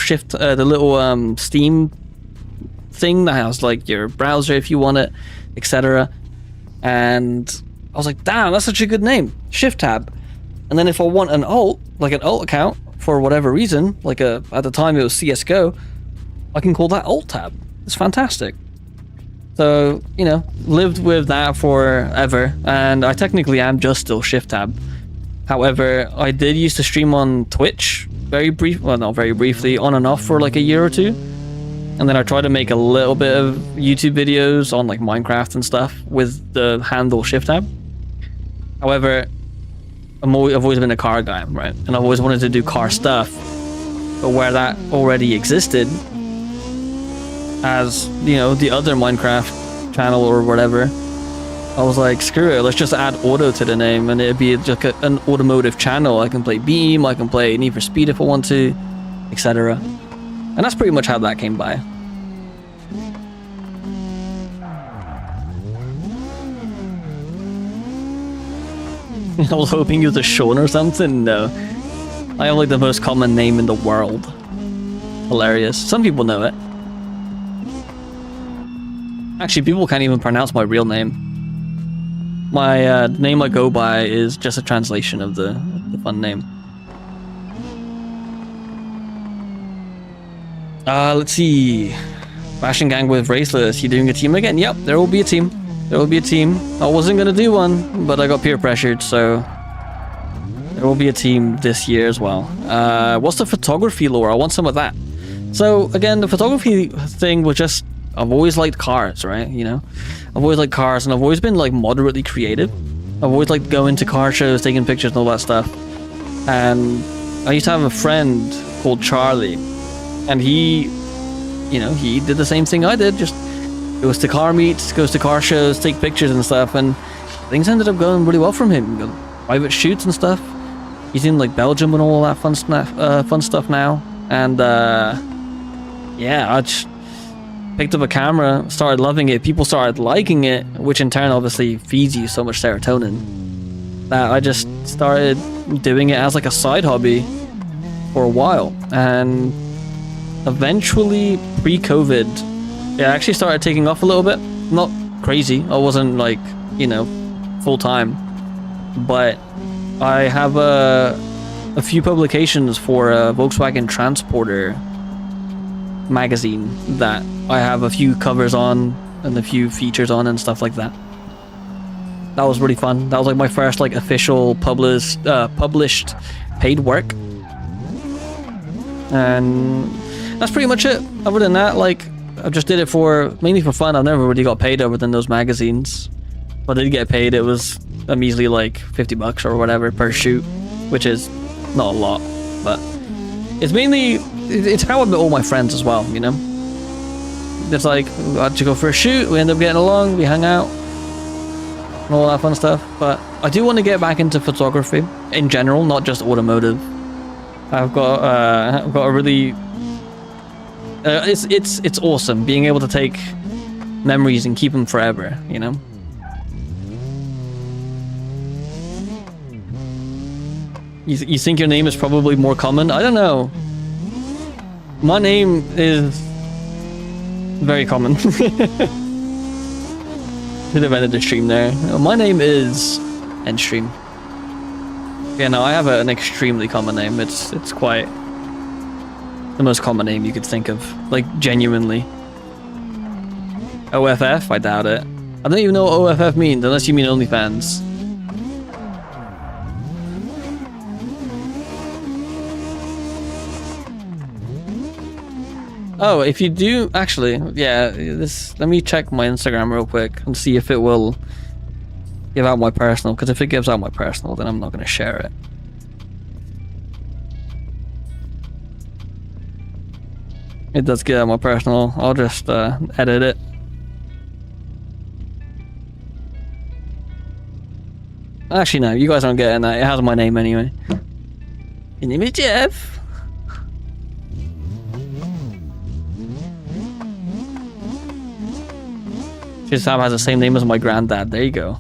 Steam thing that has like your browser if you want it, etc. And I was like, damn, that's such a good name, Shift Tab. And then if I want an alt account for whatever reason, like at the time it was CS:GO, I can call that Alt Tab. It's fantastic. So, you know, lived with that forever, and I technically am just still Shift Tab. However, I did used to stream on Twitch not very briefly, on and off for like a year or two. And then I tried to make a little bit of YouTube videos on like Minecraft and stuff with the handle Shift Tab. However, I've always been a car guy, right? And I've always wanted to do car stuff, but where that already existed, as you know, the other Minecraft channel or whatever, I was like, screw it, let's just add auto to the name and it'd be just an automotive channel. I can play Beam, I can play Need for Speed if I want to, etc. And that's pretty much how that came by. I was hoping it was a Sean or something. No, I have like the most common name in the world. Hilarious. Some people know it. Actually, people can't even pronounce my real name. My name I go by is just a translation of the fun name. Let's see. Bashing Gang with Raceless, you doing a team again? Yep, there will be a team. There will be a team. I wasn't gonna do one, but I got peer pressured, so there will be a team this year as well. What's the photography lore? I want some of that. So again, the photography thing was just, I've always liked cars, right? You know, I've always liked cars, and I've always been like moderately creative. I've always liked going to car shows, taking pictures and all that stuff. And I used to have a friend called Charlie, and he, you know, he did the same thing I did. Just goes to car meets, goes to car shows, take pictures and stuff, and things ended up going really well from him. You know, private shoots and stuff. He's in like Belgium and all that fun stuff now. And yeah, I just picked up a camera, started loving it. People started liking it, which in turn obviously feeds you so much serotonin that I just started doing it as like a side hobby for a while. And eventually, pre-COVID, it actually started taking off a little bit. Not crazy. I wasn't like, you know, full-time. But I have a few publications for a Volkswagen Transporter magazine that I have a few covers on and a few features on and stuff like that. That was really fun. That was like my first like official published paid work. And that's pretty much it. Other than that, like, I just did it mainly for fun. I've never really got paid other than those magazines. If I did get paid, it was a measly like $50 or whatever per shoot, which is not a lot, but it's mainly, it's how I met all my friends as well, you know? It's like, I had to go for a shoot, we end up getting along, we hang out, and all that fun stuff. But I do want to get back into photography in general, not just automotive. I've got a really it's awesome being able to take memories and keep them forever, you know. You think your name is probably more common? I don't know. My name is very common. Should have ended the stream there. My name is Endstream. Yeah, no, I have an extremely common name. It's quite the most common name you could think of, like genuinely. OFF? I doubt it. I don't even know what OFF means, unless you mean OnlyFans. Oh, if you do, actually, yeah, this, let me check my Instagram real quick and see if it will give out my personal, because if it gives out my personal, then I'm not going to share it. It does give out my personal. I'll just edit it. Actually, no, you guys aren't getting that. It has my name anyway. Your name is Jeff. His tab has the same name as my granddad. There you go.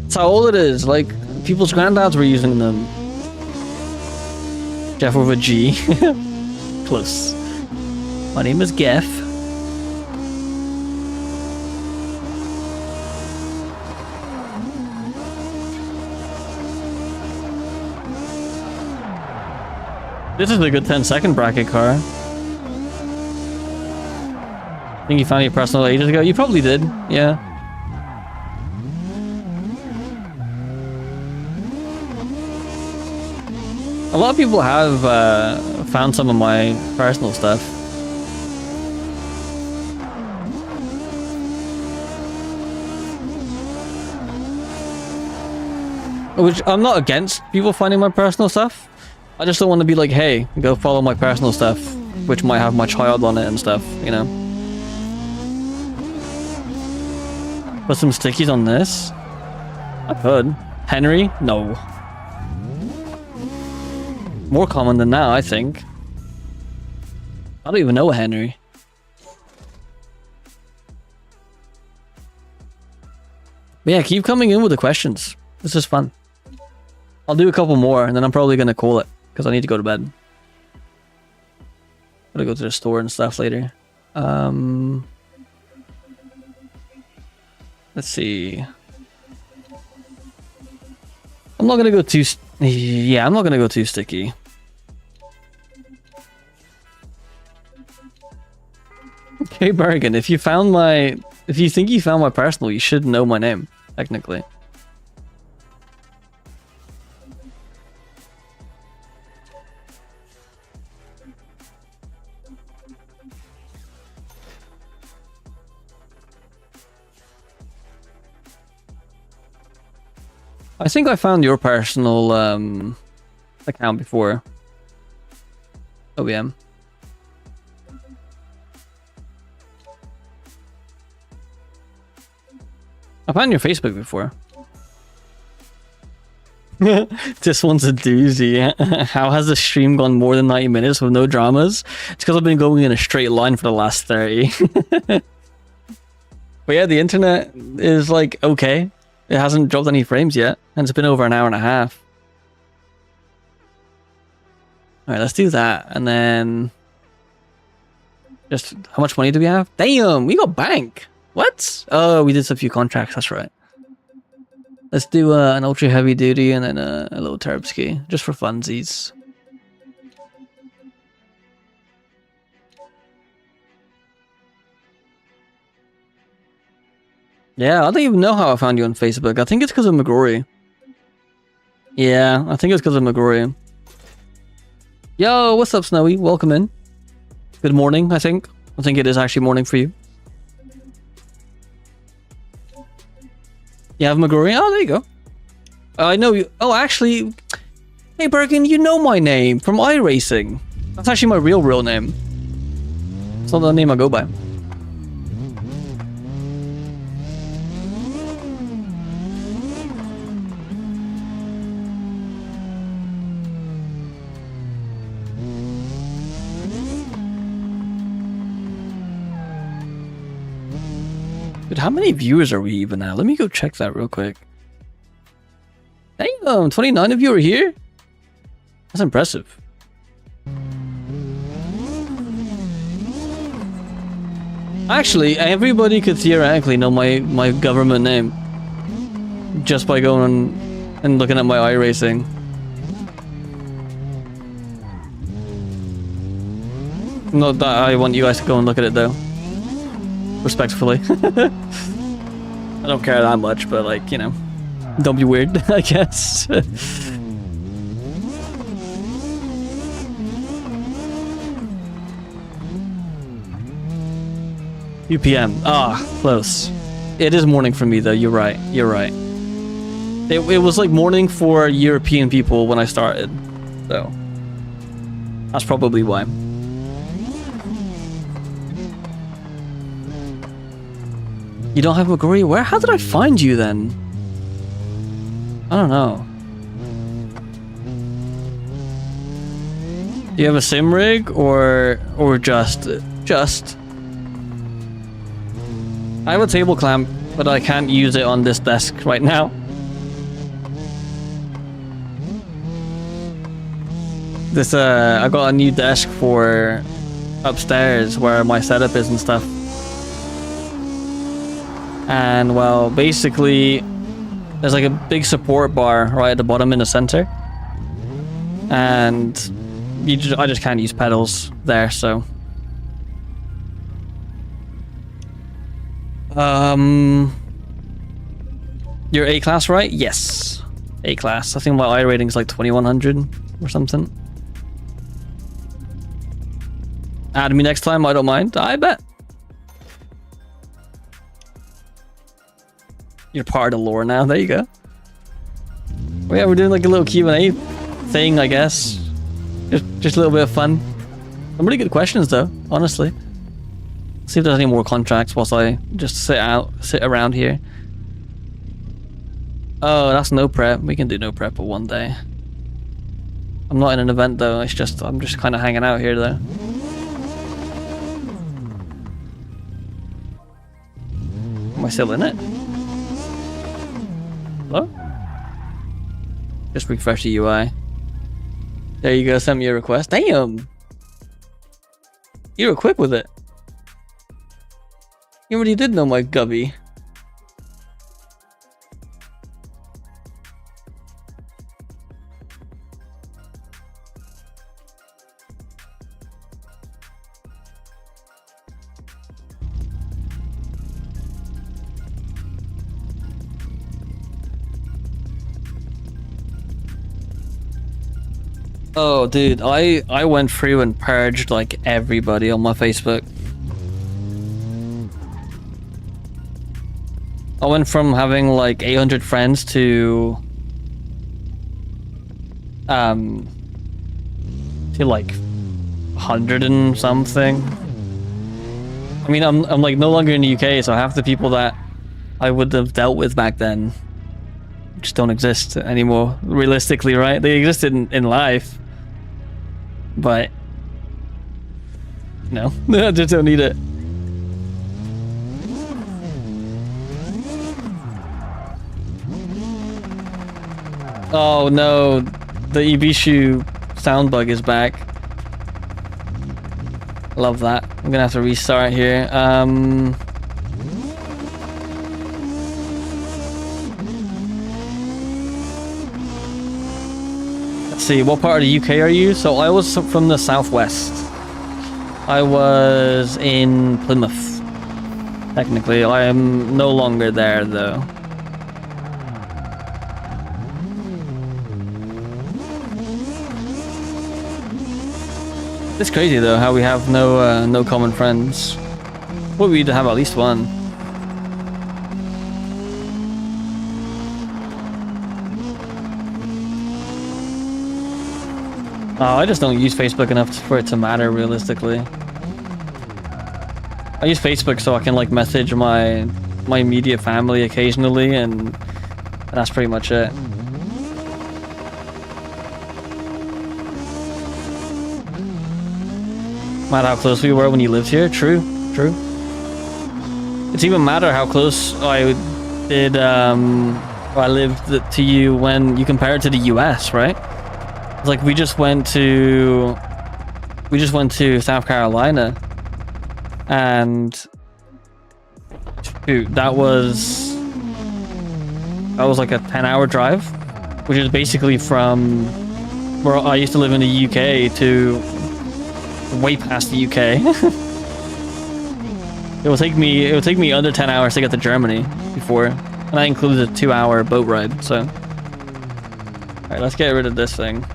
That's how old it is. Like, people's granddads were using them. Jeff with a G. Close. My name is Geff. This is a good 10-second bracket car. I think you found your personal ages ago. You probably did, yeah. A lot of people have found some of my personal stuff. Which, I'm not against people finding my personal stuff. I just don't want to be like, hey, go follow my personal stuff, which might have my child on it and stuff, you know? Put some stickies on this? I could. Henry? No. More common than that, I think. I don't even know a Henry. But yeah, keep coming in with the questions. This is fun. I'll do a couple more, and then I'm probably going to call it, because I need to go to bed. Gotta go to the store and stuff later. Let's see. I'm not gonna go too... Yeah, I'm not gonna go too sticky. Okay, Bergen, if you found my... If you think you found my personal, you should know my name, technically. I think I found your personal account before. OBM. I found your Facebook before. This one's a doozy. How has the stream gone more than 90 minutes with no dramas? It's because I've been going in a straight line for the last 30. But yeah, the internet is like okay. It hasn't dropped any frames yet, and it's been over an hour and a half. Alright, let's do that, and then... Just, how much money do we have? Damn, we got bank! What? Oh, we did a few contracts, that's right. Let's do an ultra heavy duty, and then a little turb ski, just for funsies. Yeah, I don't even know how I found you on Facebook. I think it's because of McGrory. Yeah, I think it's because of McGrory. Yo, what's up, Snowy? Welcome in. Good morning, I think. I think it is actually morning for you. You have McGrory? Oh, there you go. I know you. Oh, actually... Hey, Bergen, you know my name from iRacing. That's actually my real name. It's not the name I go by. Dude, how many viewers are we even at? Let me go check that real quick. Damn, 29 of you are here? That's impressive. Actually, everybody could theoretically know my government name. Just by going and looking at my iRacing. Not that I want you guys to go and look at it though. Respectfully. I don't care that much, but like, you know, don't be weird, I guess. 2 p.m. Ah, close. It is morning for me though. You're right. You're right. It was like morning for European people when I started, so that's probably why. You don't have McGrory? Where? How did I find you then? I don't know. Do you have a sim rig or just? I have a table clamp, but I can't use it on this desk right now. This I got a new desk for upstairs where my setup is and stuff. And well, basically there's like a big support bar right at the bottom in the center. And I just can't use pedals there, so you're A class, right? Yes. A class. I think my I rating is like 2100 or something. Add me next time, I don't mind. I bet. You're part of the lore now. There you go. Oh yeah, we're doing like a little Q&A thing, I guess. Just a little bit of fun. Some really good questions though, honestly. Let's see if there's any more contracts whilst I just sit around here. Oh, that's no prep. We can do no prep for one day. I'm not in an event though. It's just I'm just kind of hanging out here though. Am I still in it? Hello? Just refresh the UI. There you go, send me a request. Damn! You were quick with it. You already did know my gubby. Oh, dude, I went through and purged like everybody on my Facebook. I went from having like 800 friends to like 100 and something. I mean, I'm like no longer in the UK, so half the people that I would have dealt with back then just don't exist anymore. Realistically, right? They existed in life. But no, I just don't need it. Oh no, the Ibishu sound bug is back. Love that. I'm gonna have to restart here. See, what part of the UK are you? So I was from the southwest. I was in Plymouth. Technically, I am no longer there though. It's crazy though how we have no common friends. Well, we'd have at least one. Oh, I just don't use Facebook enough for it to matter, realistically. I use Facebook so I can like message my immediate family occasionally, and that's pretty much it. Matter how close we were when you lived here. True. It's even matter how close I did I lived to you when you compare it to the US, right? Like we just went to South Carolina, and shoot, that was like a 10-hour drive, which is basically from where I used to live in the UK to way past the UK. It will take me under 10 hours to get to Germany before, and that includes a 2-hour boat ride. So, all right, let's get rid of this thing.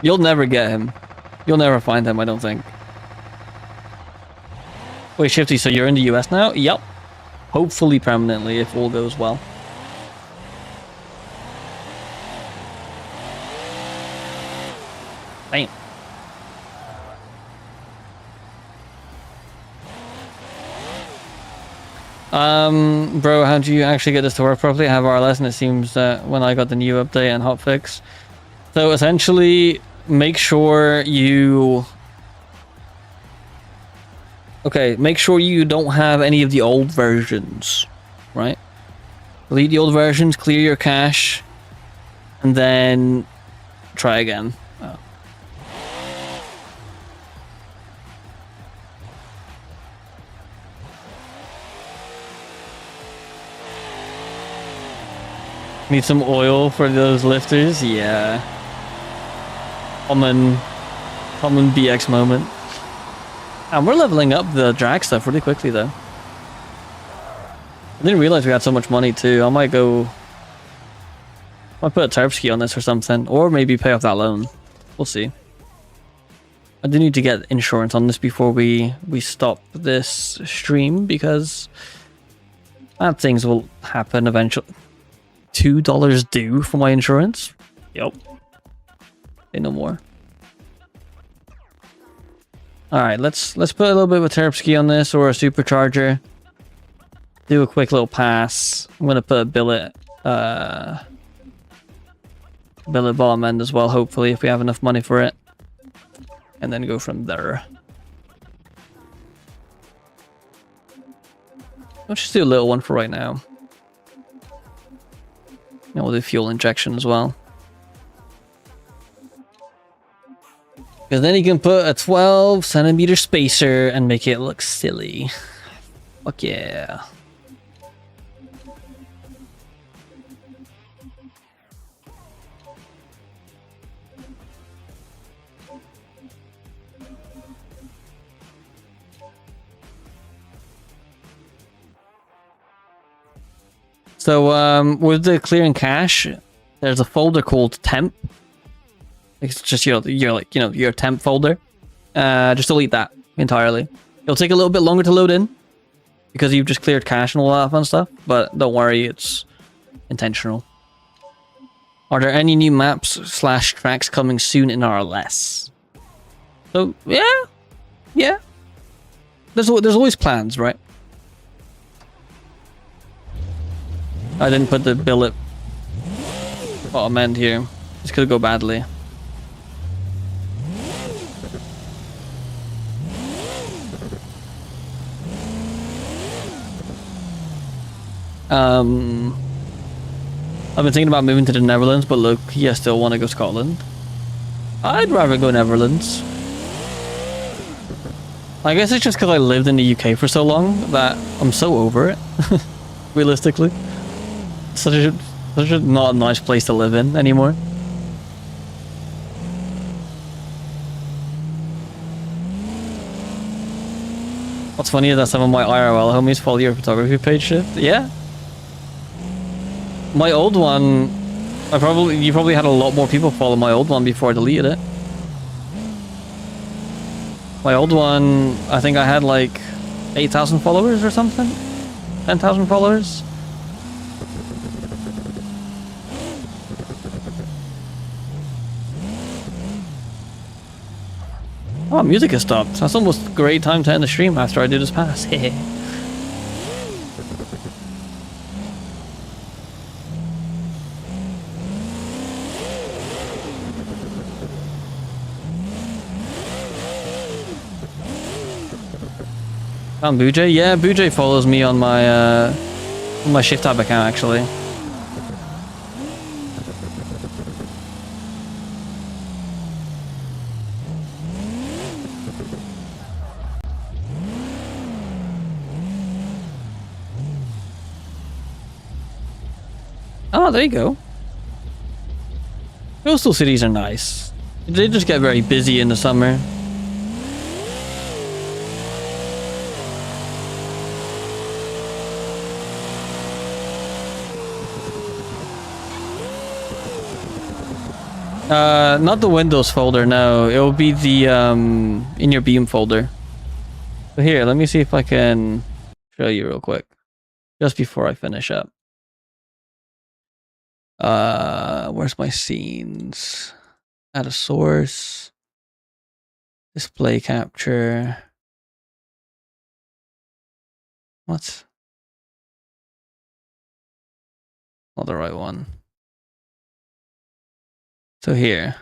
You'll never get him. You'll never find him, I don't think. Wait, Shifty, so you're in the US now? Yep. Hopefully permanently, if all goes well. Damn. Bro, how do you actually get this to work properly? I have RLS, and it seems that when I got the new update and hotfix. So essentially, make sure you... Okay, make sure you don't have any of the old versions, right? Delete the old versions, clear your cache, and then try again. Oh. Need some oil for those lifters? Yeah. Common BX moment. And we're leveling up the drag stuff really quickly, though. I didn't realize we had so much money, too. I might put a Terpsky on this or something. Or maybe pay off that loan. We'll see. I do need to get insurance on this before we stop this stream, because bad things will happen eventually. $2 due for my insurance? Yep. Say no more. Alright, let's put a little bit of a Terpsky on this, or a supercharger. Do a quick little pass. I'm gonna put a billet bottom end as well, hopefully, if we have enough money for it. And then go from there. Let's just do a little one for right now. And we'll do fuel injection as well. Because then you can put a 12 centimeter spacer and make it look silly. Fuck yeah. So with the clearing cache, there's a folder called temp. It's just your temp folder. Just delete that entirely. It'll take a little bit longer to load in because you've just cleared cache and all that fun stuff, but don't worry, it's intentional. Are there any new maps / tracks coming soon in RLS? So yeah. There's always plans, right? I didn't put the billet bottom end here. This could go badly. I've been thinking about moving to the Netherlands, but look, I still want to go Scotland. I'd rather go Netherlands. I guess it's just because I lived in the UK for so long that I'm so over it. Realistically. Such a not a nice place to live in anymore. What's funny is that some of my IRL homies follow your photography page shift. Yeah. My old one, you probably had a lot more people follow my old one before I deleted it. My old one, I think I had like 8,000 followers or something? 10,000 followers? Oh, music has stopped. That's almost a great time to end the stream after I do this pass. Hehe. Found Boojay? Yeah, Boojay follows me on my Shift Tab account actually. Oh, there you go. Coastal cities are nice. They just get very busy in the summer. Not the Windows folder, no. It will be the in your Beam folder. So here, let me see if I can show you real quick, just before I finish up. Where's my scenes? Add a source. Display capture. What? Not the right one. So here.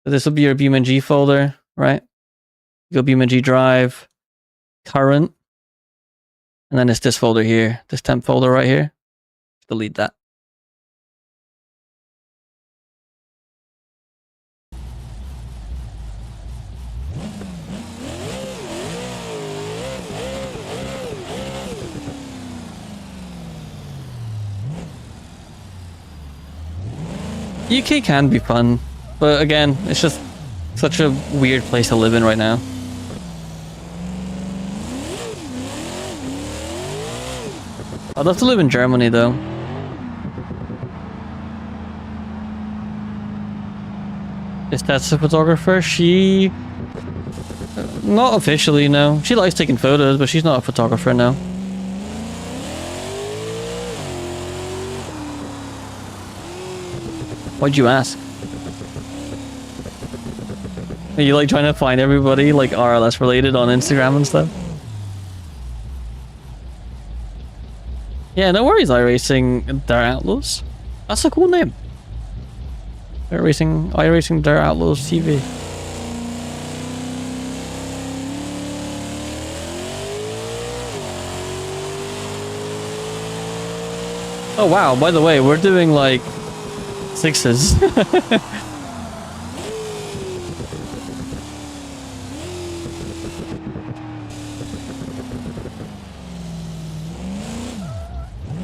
So this will be your BeamNG folder, right? Go BeamNG drive, current, and then it's this folder here, this temp folder right here. Delete that. UK can be fun, but again, it's just such a weird place to live in right now. I'd love to live in Germany though. Is that the photographer? She... Not officially, no. She likes taking photos, but she's not a photographer now. Why'd you ask? Are you like trying to find everybody like RLS related on Instagram and stuff? Yeah, no worries, iRacing Dirt Outlaws. That's a cool name. iRacing Dirt Outlaws TV. Oh wow, by the way, we're doing like 6s.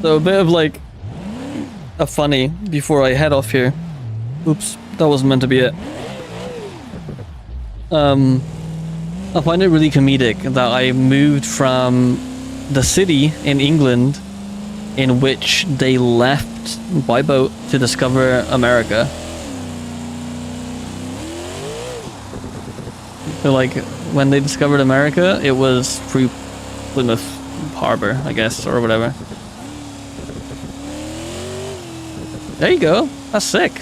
So a bit of like a funny before I head off here. Oops, that wasn't meant to be it. I find it really comedic that I moved from the city in England in which they left by boat to discover America. So like when they discovered America, it was through Plymouth Harbor, I guess, or whatever. There you go. That's sick.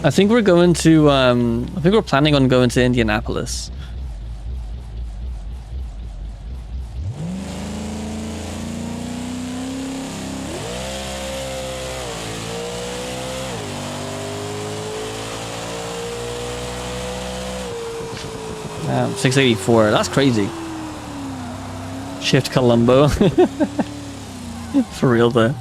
I think we're going to, I think we're planning on going to Indianapolis. Damn, 684. That's crazy. Shift Colombo. For real though.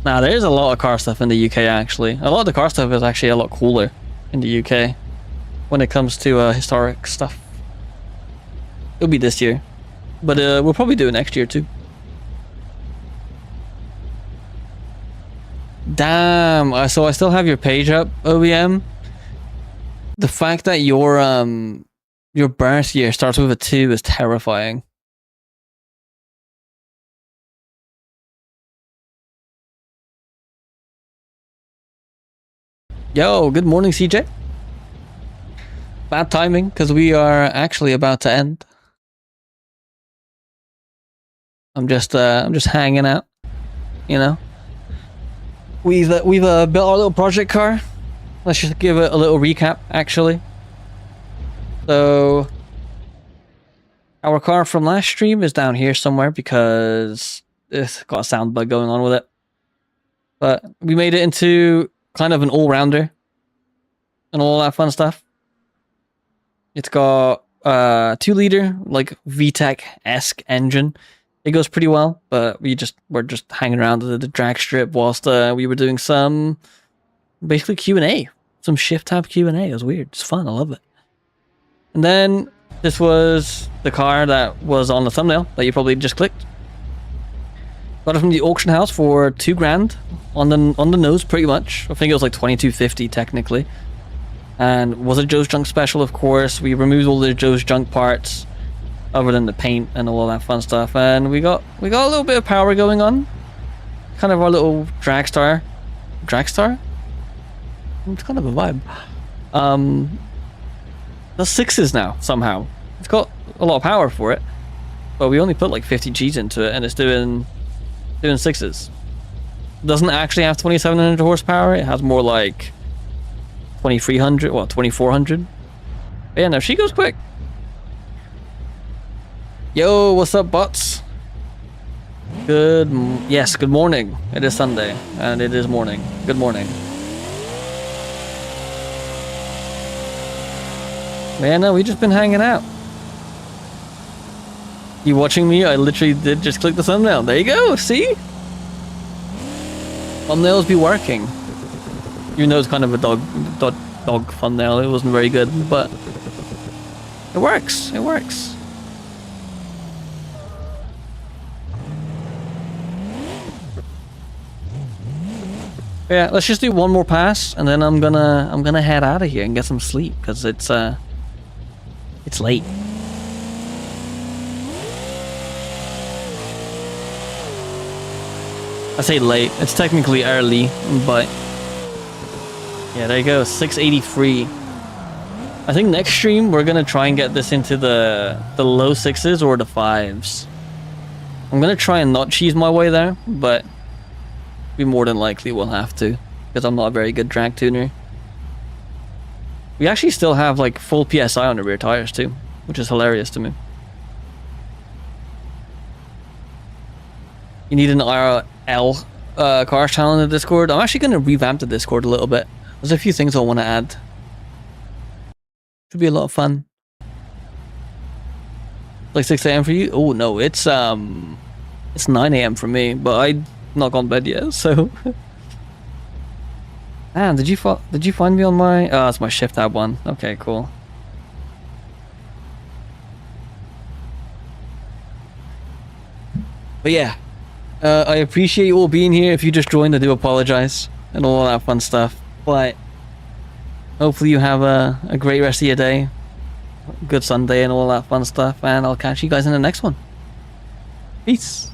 Nah, there is a lot of car stuff in the UK actually. A lot of the car stuff is actually a lot cooler in the UK when it comes to historic stuff. It'll be this year, but we'll probably do it next year too. Damn, so I still have your page up, OBM. The fact that your birth year starts with a 2 is terrifying. Yo, good morning, CJ. Bad timing, because we are actually about to end. I'm just hanging out, you know. We've built our little project car. Let's just give it a little recap, actually. So, our car from last stream is down here somewhere because it's got a sound bug going on with it. But we made it into kind of an all-rounder and all that fun stuff. It's got a 2-liter like VTEC-esque engine. It goes pretty well, but we're just hanging around the drag strip whilst we were doing some basically Q&A, some shift tab Q&A. It was weird. It's fun. I love it. And then this was the car that was on the thumbnail that you probably just clicked. Got it from the auction house for $2,000 on the nose, pretty much. I think it was like $22.50 technically. And was it Joe's Junk Special? Of course. We removed all the Joe's Junk parts, other than the paint and all that fun stuff. And we got a little bit of power going on. Kind of our little Dragstar. Dragstar? It's kind of a vibe. That's 6s now, somehow. It's got a lot of power for it. But we only put like 50 Gs into it, and it's doing 6s. Doesn't actually have 2700 horsepower. It has more like 2300, well, 2400. But yeah, no, she goes quick. Yo, what's up, bots? Good morning. It is Sunday, and it is morning. Good morning. Man, no, we just been hanging out. You watching me? I literally did just click the thumbnail. There you go, see? Thumbnails be working. Even though it's kind of a dog thumbnail, it wasn't very good, but it works. It works. Yeah, let's just do one more pass, and then I'm gonna head out of here and get some sleep, because it's late. I say late, it's technically early, but yeah, there you go, 683. I think next stream we're gonna try and get this into the low 6s or the 5s. I'm gonna try and not cheese my way there, but we more than likely will have to, because I'm not a very good drag tuner. We actually still have like full PSI on the rear tires too, which is hilarious to me. You need an RL cars channel in the Discord. I'm actually going to revamp the Discord a little bit. There's a few things I want to add. Should be a lot of fun. Like 6 AM for you? Oh no, it's 9 AM for me, but I've not gone to bed yet, so. Man, did you find me on my? Oh, it's my shift tab one. Okay, cool. But yeah, I appreciate you all being here. If you just joined, I do apologize and all that fun stuff. But hopefully you have a great rest of your day, good Sunday, and all that fun stuff. And I'll catch you guys in the next one. Peace.